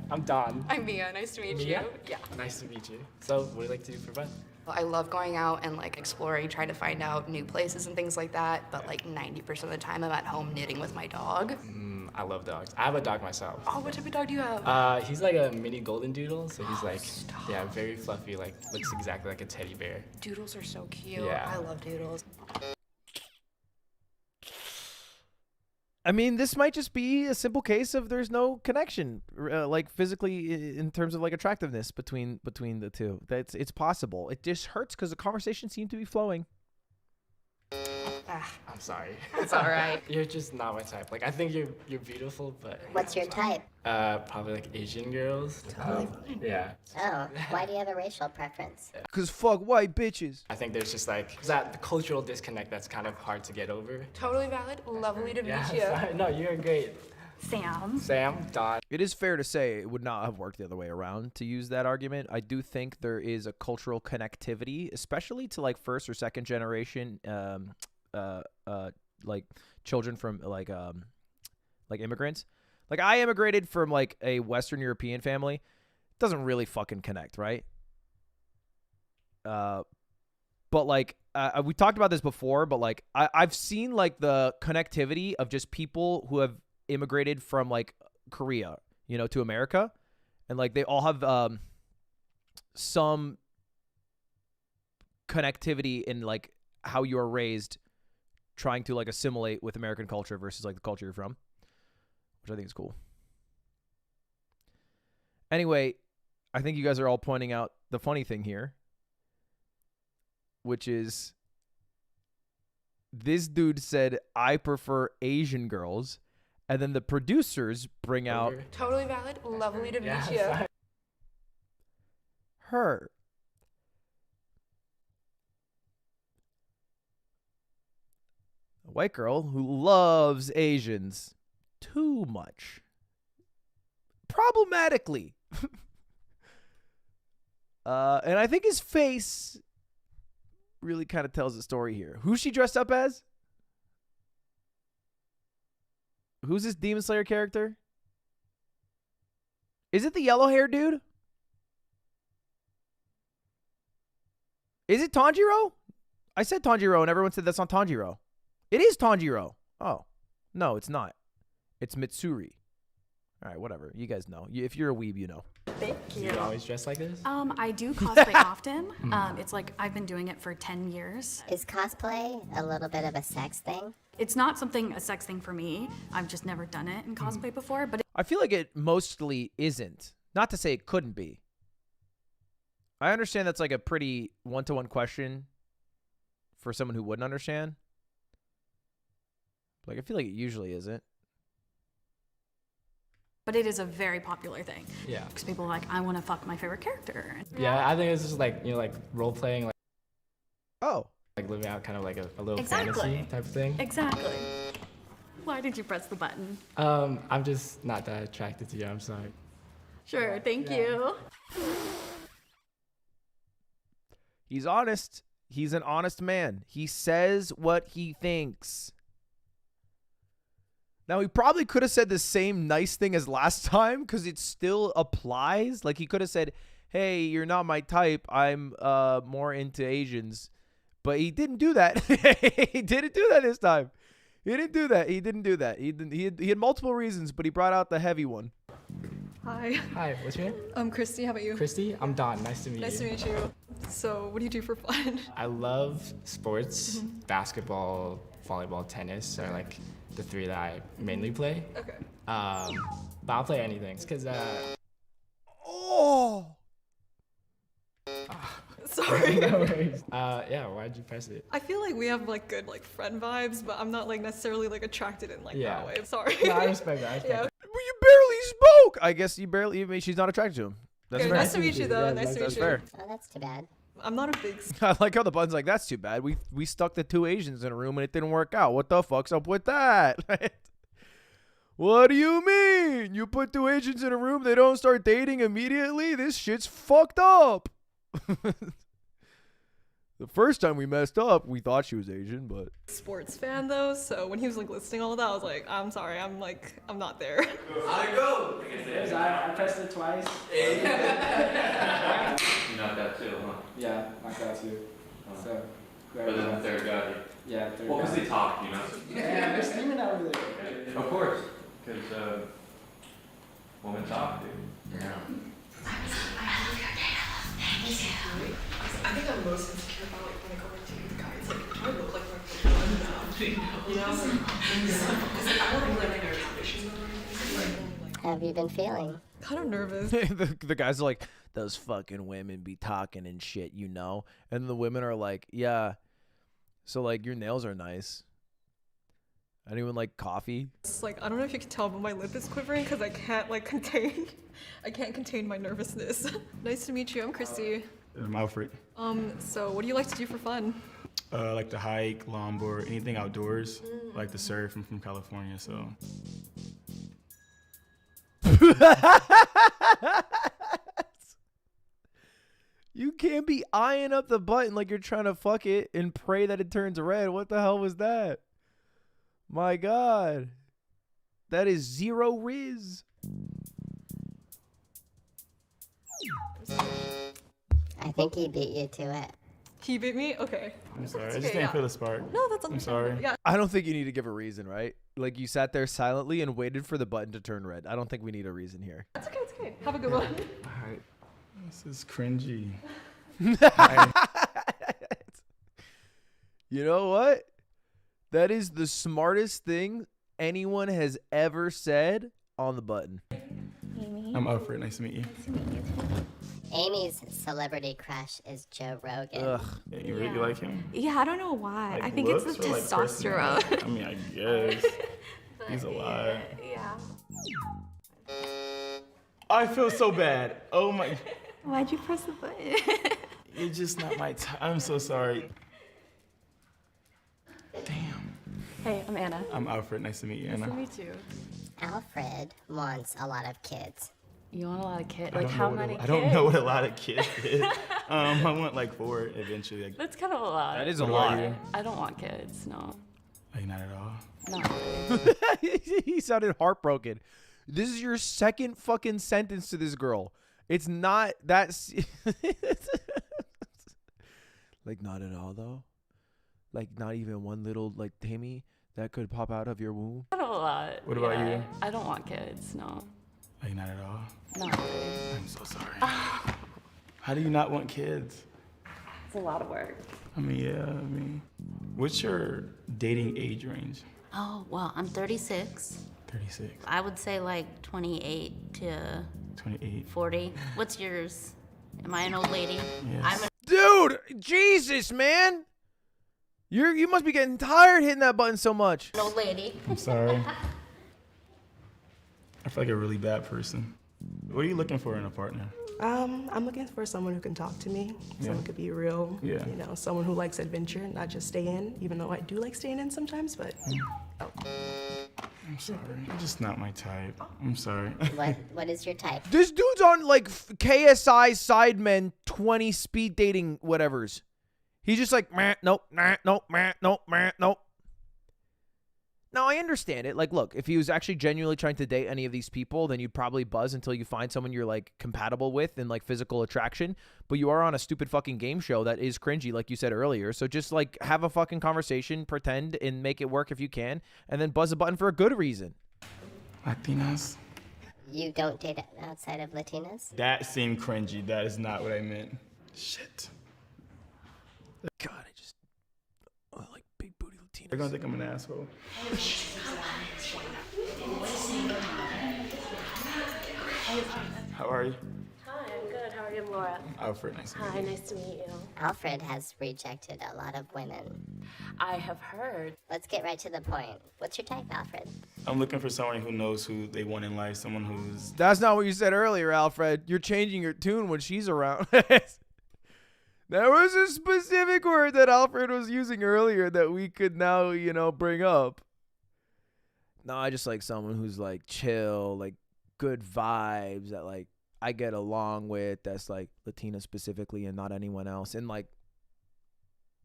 I'm Don. I'm Mia. Nice to meet Mia? you. Yeah. Nice to meet you. So, what do you like to do for fun? Well, I love going out and like exploring, trying to find out new places and things like that. But like 90% of the time, I'm at home knitting with my dog. I love dogs. I have a dog myself. Oh, what type of dog do you have? He's like a mini golden doodle. So he's like, yeah, very fluffy. Like looks exactly like a teddy bear. Doodles are so cute. Yeah. I love doodles. I mean, this might just be a simple case of there's no connection, like physically in terms of like attractiveness between the two. It's possible. It just hurts because the conversation seemed to be flowing. I'm sorry. It's all right. You're just not my type. Like I think you're beautiful, but What's your type? Probably like Asian girls. Yeah. Oh, why do you have a racial preference? Cause fuck white bitches. I think there's just like that the cultural disconnect that's kind of hard to get over. Totally valid. Lovely to meet you. Sorry. No, you're great. Sam, Don. It is fair to say it would not have worked the other way around to use that argument. I do think there is a cultural connectivity, especially to like first or second generation, like children from like immigrants. Like I immigrated from like a Western European family. It doesn't really fucking connect, right? But like we talked about this before, but like I've seen like the connectivity of just people who have immigrated from like Korea, to America, and like they all have some connectivity in like how you are raised, trying to like assimilate with American culture versus like the culture you're from, which I think is cool. Anyway, I think you guys are all pointing out the funny thing here. which is this dude said, I prefer Asian girls. And then the producers bring out Totally valid. Lovely to meet you. her. A white girl who loves Asians too much. Problematically. And I think his face really kind of tells the story here. Who's she dressed up as? Who's this Demon Slayer character? Is it the yellow hair dude? Is it Tanjiro? I said Tanjiro and everyone said that's not Tanjiro. It is Tanjiro. Oh. No, it's not. It's Mitsuri. All right, whatever. You guys know. If you're a weeb, you know. Thank you. You always dress like this? I do cosplay often. It's like I've been doing it for 10 years. Is cosplay a little bit of a sex thing? It's not a sex thing for me. I've just never done it in cosplay before, but I feel like it mostly isn't. Not to say it couldn't be. I understand that's like a pretty one-to-one question for someone who wouldn't understand. Like, I feel like it usually isn't. But it is a very popular thing. Yeah. Because people are like, I want to fuck my favorite character. Yeah, I think it's just like, you know, like role playing, like like living out kind of like a little Exactly. fantasy type of thing. Exactly. Why did you press the button? I'm just not that attracted to you. I'm sorry. Sure, thank you. He's honest. He's an honest man. He says what he thinks. Now, he probably could have said the same nice thing as last time because it still applies. Like, he could have said, hey, you're not my type. I'm more into Asians. But he didn't do that. He didn't do that this time. He didn't do that. He didn't do that. He had multiple reasons, but he brought out the heavy one. Hi. Hi, what's your name? I'm Christy. How about you? Christy? I'm Don. Nice to meet you. Nice to meet you. So, what do you do for fun? I love sports. Basketball, volleyball, tennis are like the three that I mainly play. Okay. But I'll play anything. It's because, Oh! Sorry. No worries. Yeah, why'd you press it? I feel like we have like good like friend vibes, but I'm not like necessarily like attracted in like Yeah. that way. Sorry. No, I respect that. I respect that. You barely spoke. I guess you barely. I mean, she's not attracted to him. That's Okay, fair. nice to meet you though. Yeah, nice to meet That's you. fair. Oh, that's too bad. I'm not a big. I like how the button's like, that's too bad. We stuck the two Asians in a room and it didn't work out. What the fuck's up with that? What do you mean? You put two Asians in a room, they don't start dating immediately? This shit's fucked up. The first time we messed up, we thought she was Asian, but Sports fan though, so when he was like listing all of that, I was like, I'm sorry, I'm not there. How'd it go? I pressed it twice. You knocked out two, huh? Yeah, knocked out two. So, But then the third got you. Yeah, third Well, because guy. they talk, you know? Yeah, they're steaming over there. Of course. Because women talk, dude. Yeah. I think I'm most insecure about like when I go into the guys, like, do I look like my you know? Because I want to be like in a competition or anything. How have you been feeling? Kind of nervous. the guys are like, those fucking women be talking and shit, you know? And the women are like, yeah, so like your nails are nice. Anyone like coffee? It's like, I don't know if you can tell, but my lip is quivering because I can't contain my nervousness. Nice to meet you. I'm Christy. I'm Alfred. So what do you like to do for fun? I like to hike, longboard, anything outdoors. I like to surf. I'm from California, so. You can't be eyeing up the button like you're trying to fuck it and pray that it turns red. What the hell was that? My God. That is zero riz. I think he beat you to it. He beat me? Okay. I'm sorry. It's I just okay, didn't yeah. feel the spark. No, that's I'm sorry. Yeah. I don't think you need to give a reason, right? Like you sat there silently and waited for the button to turn red. I don't think we need a reason here. That's okay, it's okay. Have a good one. All right. This is cringy. You know what? That is the smartest thing anyone has ever said on the button. Amy. I'm Alfred. Nice to meet you. Nice to meet you too. Amy's celebrity crush is Joe Rogan. Ugh. Yeah, you really like him? Yeah, I don't know why. Like I think it's the looks or, like, testosterone. personality? I mean, I guess. He's a lot. Yeah. I feel so bad. Oh my. Why'd you press the button? You're just not my type. I'm so sorry. Hey, I'm Anna. I'm Alfred. Nice to meet you, Nice Anna. to meet you. Alfred wants a lot of kids. You want a lot of kids? I Like don't how know what many I don't know what a lot of kids is. I want like 4 eventually. Like, That's kind of a lot. That is a what about lot. you? I don't want kids, no. Like, not at all. No. He sounded heartbroken. This is your second fucking sentence to this girl. It's not that. Like, not at all, though? Like, not even one little, like, Tammy that could pop out of your womb? Not a lot. What about you? I don't want kids, no. Like, not at all. No. I'm so sorry. How do you not want kids? It's a lot of work. I mean, yeah. I mean, what's your dating age range? Oh, well, I'm 36. 36. I would say like 28 to 28. 40. What's yours? Am I an old lady? Yes. Dude, Jesus, man. You must be getting tired hitting that button so much. An old lady. I'm sorry. I feel like a really bad person. What are you looking for in a partner? I'm looking for someone who can talk to me. Someone who could be real. Yeah. You know, someone who likes adventure, not just stay in, even though I do like staying in sometimes, but. I'm sorry. You're just not my type. I'm sorry. What is your type? This dude's on like KSI Sidemen 20 speed dating whatevers. He's just like, meh, nope, nah, nope, meh, nope, meh, nope. Now, I understand it. Like, look, if he was actually genuinely trying to date any of these people, then you'd probably buzz until you find someone you're, like, compatible with in, like, physical attraction. But you are on a stupid fucking game show that is cringy, like you said earlier. So just, like, have a fucking conversation, pretend, and make it work if you can, and then buzz a button for a good reason. Latinas? You don't date outside of Latinas? That seemed cringy. That is not what I meant. Shit. God, I like big booty Latinas. They're gonna think I'm an asshole. How are you? Hi, I'm good. How are you, Laura? Alfred, nice to meet you. Hi, nice to meet you. Alfred has rejected a lot of women. I have heard. Let's get right to the point. What's your type, Alfred? I'm looking for someone who knows who they want in life, someone who's... That's not what you said earlier, Alfred. You're changing your tune when she's around. There was a specific word that Alfred was using earlier that we could now, you know, bring up. No, I just like someone who's like chill, like good vibes that like I get along with, that's like Latina specifically and not anyone else. And like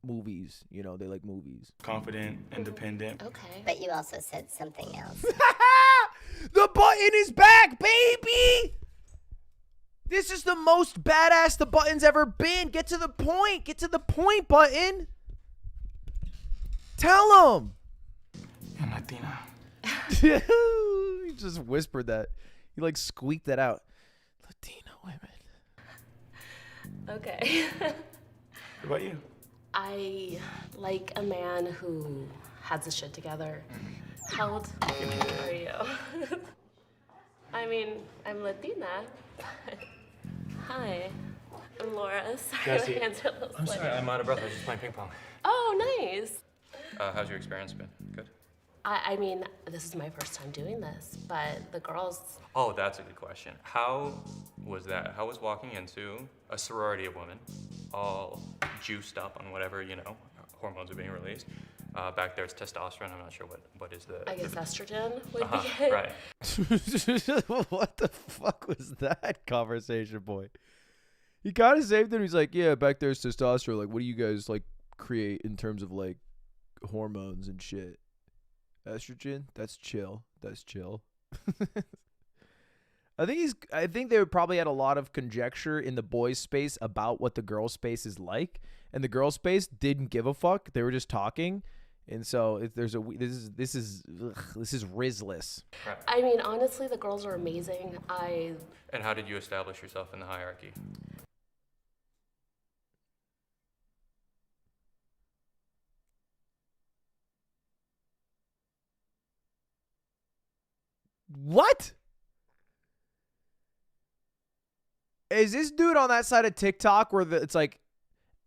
movies, you know, they like movies. Confident, independent. Okay. But you also said something else. The button is back, baby! This is the most badass the button's ever been. Get to the point. Get to the point, button. Tell him. I'm Latina. He just whispered that. He like squeaked that out. Latina women. Okay. What about you? I like a man who has his shit together. How old are you? I mean, I'm Latina. But... Hi, I'm Laura. Sorry, my hands are a little I'm sweaty. sorry, I'm out of breath. I was just playing ping pong. Oh, nice. How's your experience been? Good? I mean, this is my first time doing this, but the girls... Oh, that's a good question. How was that? How was walking into a sorority of women, all juiced up on whatever, you know, hormones are being released? Back there it's testosterone. I'm not sure what is the... I guess estrogen would be it. Right. What the fuck was that conversation, boy? He kind of saved it. He's like, yeah, back there's testosterone. Like, what do you guys like create in terms of like hormones and shit? Estrogen? That's chill. That's chill. I think they probably had a lot of conjecture in the boys' space about what the girls' space is like, and the girls' space didn't give a fuck. They were just talking, and so if there's this is Rizless. Right. I mean, honestly, the girls are amazing. And how did you establish yourself in the hierarchy? What? Is this dude on that side of TikTok where it's like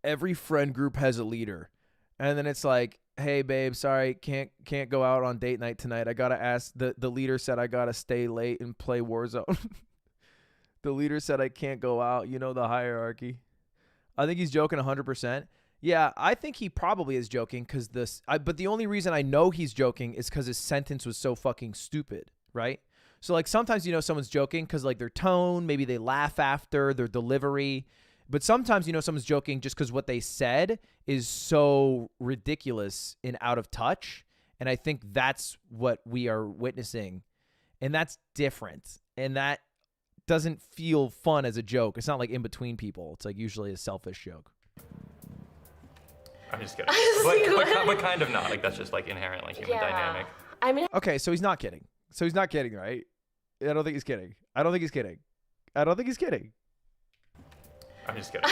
every friend group has a leader, and then it's like, hey babe, sorry, can't go out on date night tonight. I gotta ask the leader said I gotta stay late and play Warzone. The leader said I can't go out. You know the hierarchy. I think he's joking 100%. Yeah, I think he probably is joking but the only reason I know he's joking is because his sentence was so fucking stupid, right? So like sometimes you know someone's joking because like their tone, maybe they laugh after their delivery, but sometimes you know someone's joking just because what they said is so ridiculous and out of touch, and I think that's what we are witnessing, and that's different, and that doesn't feel fun as a joke. It's not like in between people. It's like usually a selfish joke. I'm just kidding. But kind of not. Like that's just like inherent like human dynamic. I mean, okay, so he's not kidding. So he's not kidding, right? I don't think he's kidding. I don't think he's kidding. I don't think he's kidding. I'm just kidding.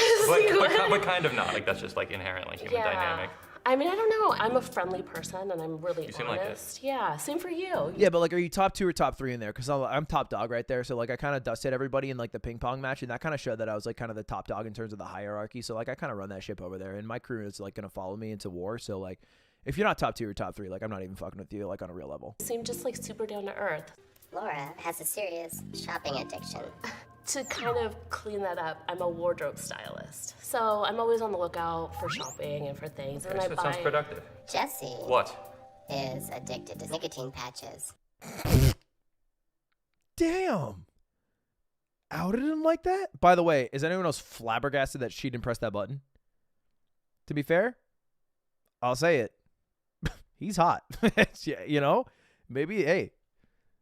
But kind of not. Like that's just like inherent like human dynamic. I mean, I don't know. I'm a friendly person, and I'm really seem like it. honest. Yeah, same for you. Yeah, but like, are you top 2 or top 3 in there? Because I'm top dog right there. So like, I kind of dusted everybody in like the ping pong match, and that kind of showed that I was like kind of the top dog in terms of the hierarchy. So like, I kind of run that ship over there, and my crew is like gonna follow me into war. So like, if you're not top 2 or top 3, like I'm not even fucking with you like on a real level. You seem just like super down to earth. Laura has a serious shopping addiction. To kind of clean that up, I'm a wardrobe stylist. So I'm always on the lookout for shopping and for things. Okay, and so it sounds productive. Jesse. What? Is addicted to nicotine patches. Damn. Outed him like that? By the way, is anyone else flabbergasted that she didn't press that button? To be fair, I'll say it. He's hot. You know? Maybe, hey,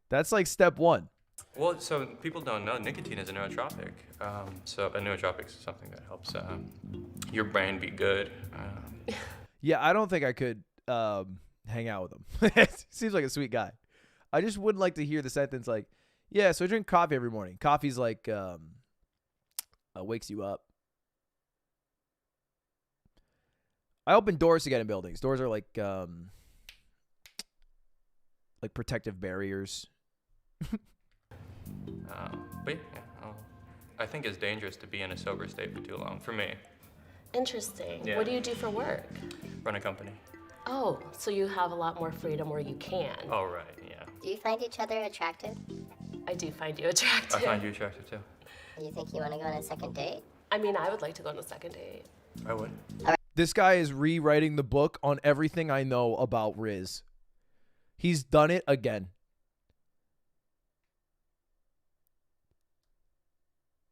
that's like step 1. Well, so people don't know nicotine is a nootropic. So a nootropic is something that helps your brain be good. Yeah, I don't think I could hang out with him. Seems like a sweet guy. I just wouldn't like to hear the sentence like, yeah, so I drink coffee every morning. Coffee's like wakes you up. I open doors to get in buildings. Doors are like protective barriers. But yeah, I think it's dangerous to be in a sober state for too long, for me. Interesting. Yeah. What do you do for work? Run a company. Oh, so you have a lot more freedom where you can. Oh, right, yeah. Do you find each other attractive? I do find you attractive. I find you attractive, too. You think you want to go on a second date? I mean, I would like to go on a second date. I would. This guy is rewriting the book on everything I know about Riz. He's done it again.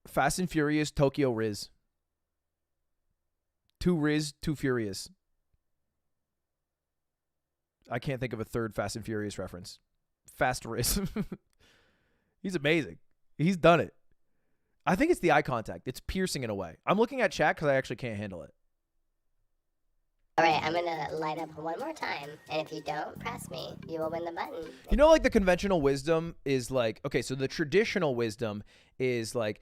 Fast and Furious, Tokyo Riz. Too Riz, too Furious. I can't think of a third Fast and Furious reference. Fast Riz. He's amazing. He's done it. I think it's the eye contact. It's piercing in a way. I'm looking at chat because I actually can't handle it. All right, I'm going to light up one more time, and if you don't press me, you will win the button. You know, like the conventional wisdom is like, okay, so the traditional wisdom is like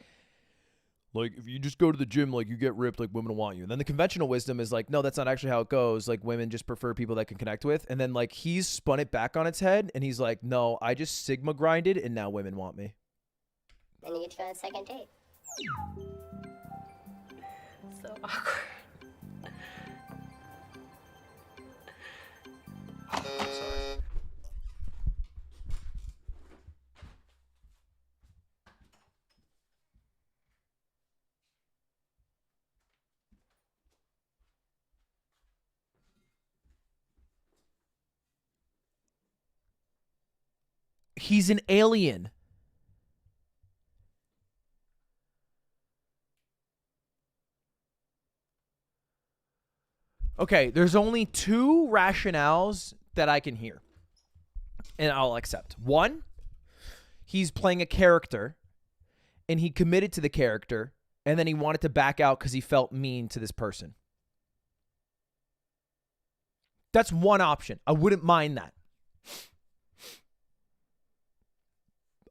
if you just go to the gym, like you get ripped, like women want you. And then the conventional wisdom is like, no, that's not actually how it goes. Like women just prefer people that can connect with. And then like he's spun it back on its head and he's like, no, I just Sigma grinded and now women want me. And you get to go on a second date. So awkward. I'm sorry. He's an alien. Okay, there's only 2 rationales that I can hear, and I'll accept. 1, he's playing a character, and he committed to the character, and then he wanted to back out because he felt mean to this person. That's one option. I wouldn't mind that.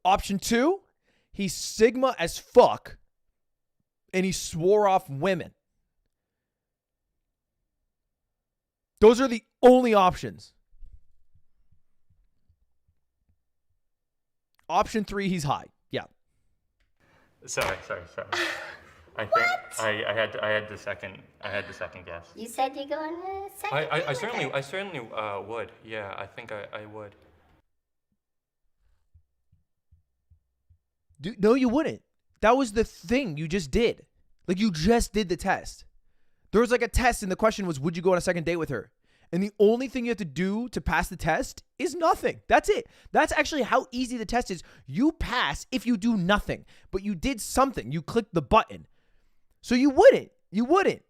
Option 2, he's Sigma as fuck, and he swore off women. Those are the only options. Option 3, he's high. Yeah. Sorry. I think I had the second guess. You said you go on a second date I with certainly her. I certainly would. Yeah, I think I would. Dude, no, you wouldn't. That was the thing you just did. Like, you just did the test. There was like a test, and the question was, would you go on a second date with her? And the only thing you have to do to pass the test is nothing. That's it. That's actually how easy the test is. You pass if you do nothing, but you did something. You clicked the button. So you wouldn't. You wouldn't.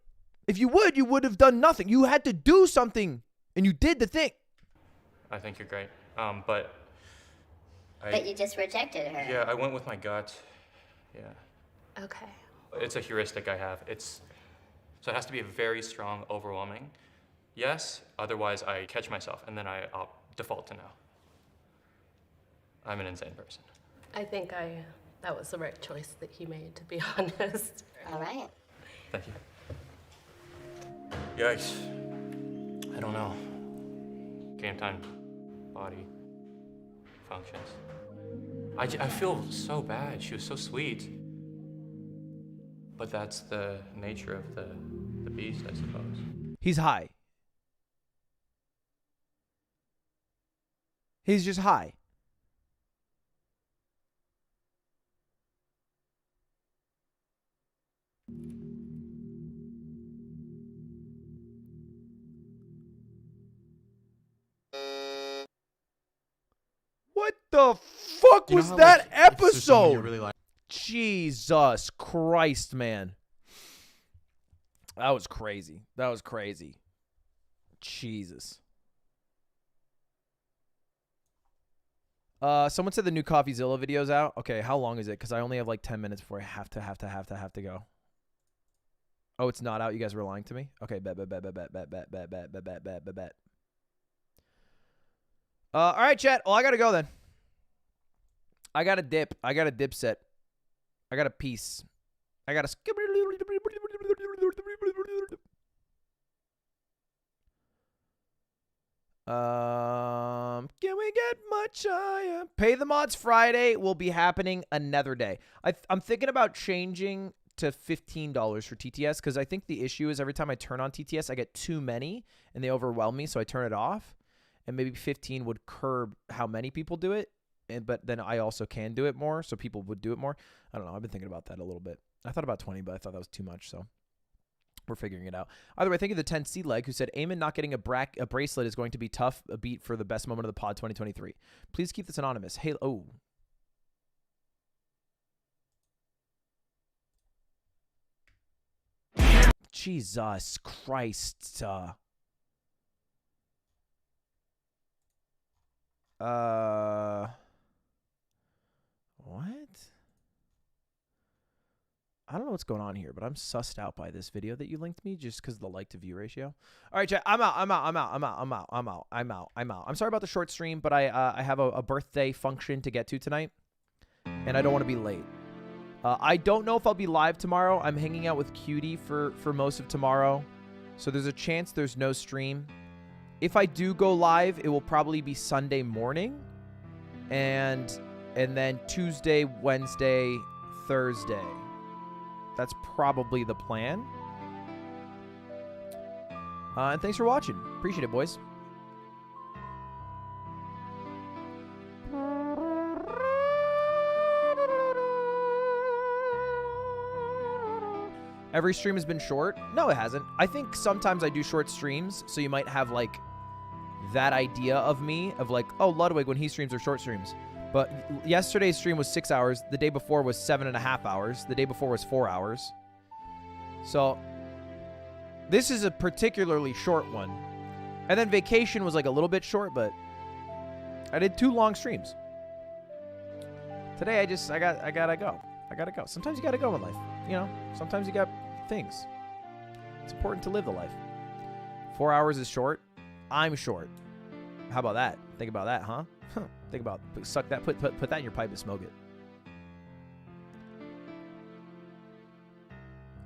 If you would have done nothing. You had to do something, and you did the thing. I think you're great. But you just rejected her. Yeah, I went with my gut. Yeah. Okay. It's a heuristic I have. So it has to be a very strong, overwhelming yes. Otherwise, I catch myself, and then I'll default to no. I'm an insane person. I think that was the right choice that he made, to be honest. All right. Thank you. Yikes. I don't know. Game time. Body. Functions. I feel so bad. She was so sweet. But that's the nature of the beast, I suppose. He's high. He's just high. What the fuck was that episode? Jesus Christ, man. That was crazy. That was crazy. Jesus. Someone said the new CoffeeZilla video's out. Okay, how long is it? Because I only have like 10 minutes before I have to go. Oh, it's not out. You guys were lying to me. Okay, bet. All right, chat. Well, I gotta go then. I got a dip. I got a dip set. I got a piece. I got a. Can we get much higher? Pay the mods Friday will be happening another day. I'm thinking about changing to $15 for TTS because I think the issue is every time I turn on TTS, I get too many and they overwhelm me, so I turn it off. And maybe 15 would curb how many people do it, but then I also can do it more, so people would do it more. I don't know. I've been thinking about that a little bit. I thought about 20, but I thought that was too much, so we're figuring it out. Either way, thank you to the 10C leg who said, Eamon not getting a bracelet is going to be tough, a beat for the best moment of the pod 2023. Please keep this anonymous. Hey, oh. Jesus Christ. What? I don't know what's going on here, but I'm sussed out by this video that you linked me just because of the like to view ratio. All right, chat. I'm out. I'm sorry about the short stream, but I have a birthday function to get to tonight, and I don't want to be late. I don't know if I'll be live tomorrow. I'm hanging out with Cutie for most of tomorrow, so there's a chance there's no stream. If I do go live, it will probably be Sunday morning, and then Tuesday, Wednesday, Thursday. That's probably the plan. And thanks for watching. Appreciate it, boys. Every stream has been short? No, it hasn't. I think sometimes I do short streams, so you might have, like, that idea of me, of like, oh, Ludwig, when he streams, are short streams. But yesterday's stream was 6 hours. The day before was 7.5 hours. The day before was 4 hours. So this is a particularly short one. And then vacation was like a little bit short, but I did 2 long streams. Today I gotta go. I gotta go. Sometimes you gotta go in life. You know, sometimes you got things. It's important to live the life. 4 hours is short. I'm short. How about that? Think about that, huh? Think about suck that. Put that in your pipe and smoke it.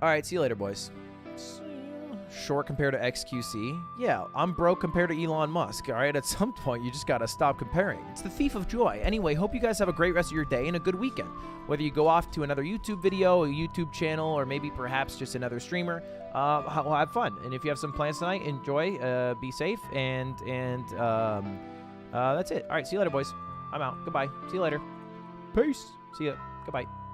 All right. See you later, boys. Short compared to XQC. Yeah, I'm broke compared to Elon Musk. All right, at some point, you just got to stop comparing. It's the thief of joy. Anyway, hope you guys have a great rest of your day and a good weekend. Whether you go off to another YouTube video, a YouTube channel, or maybe perhaps just another streamer, have fun. And if you have some plans tonight, enjoy, be safe, and that's it. All right, see you later, boys. I'm out. Goodbye. See you later. Peace. See ya. Goodbye.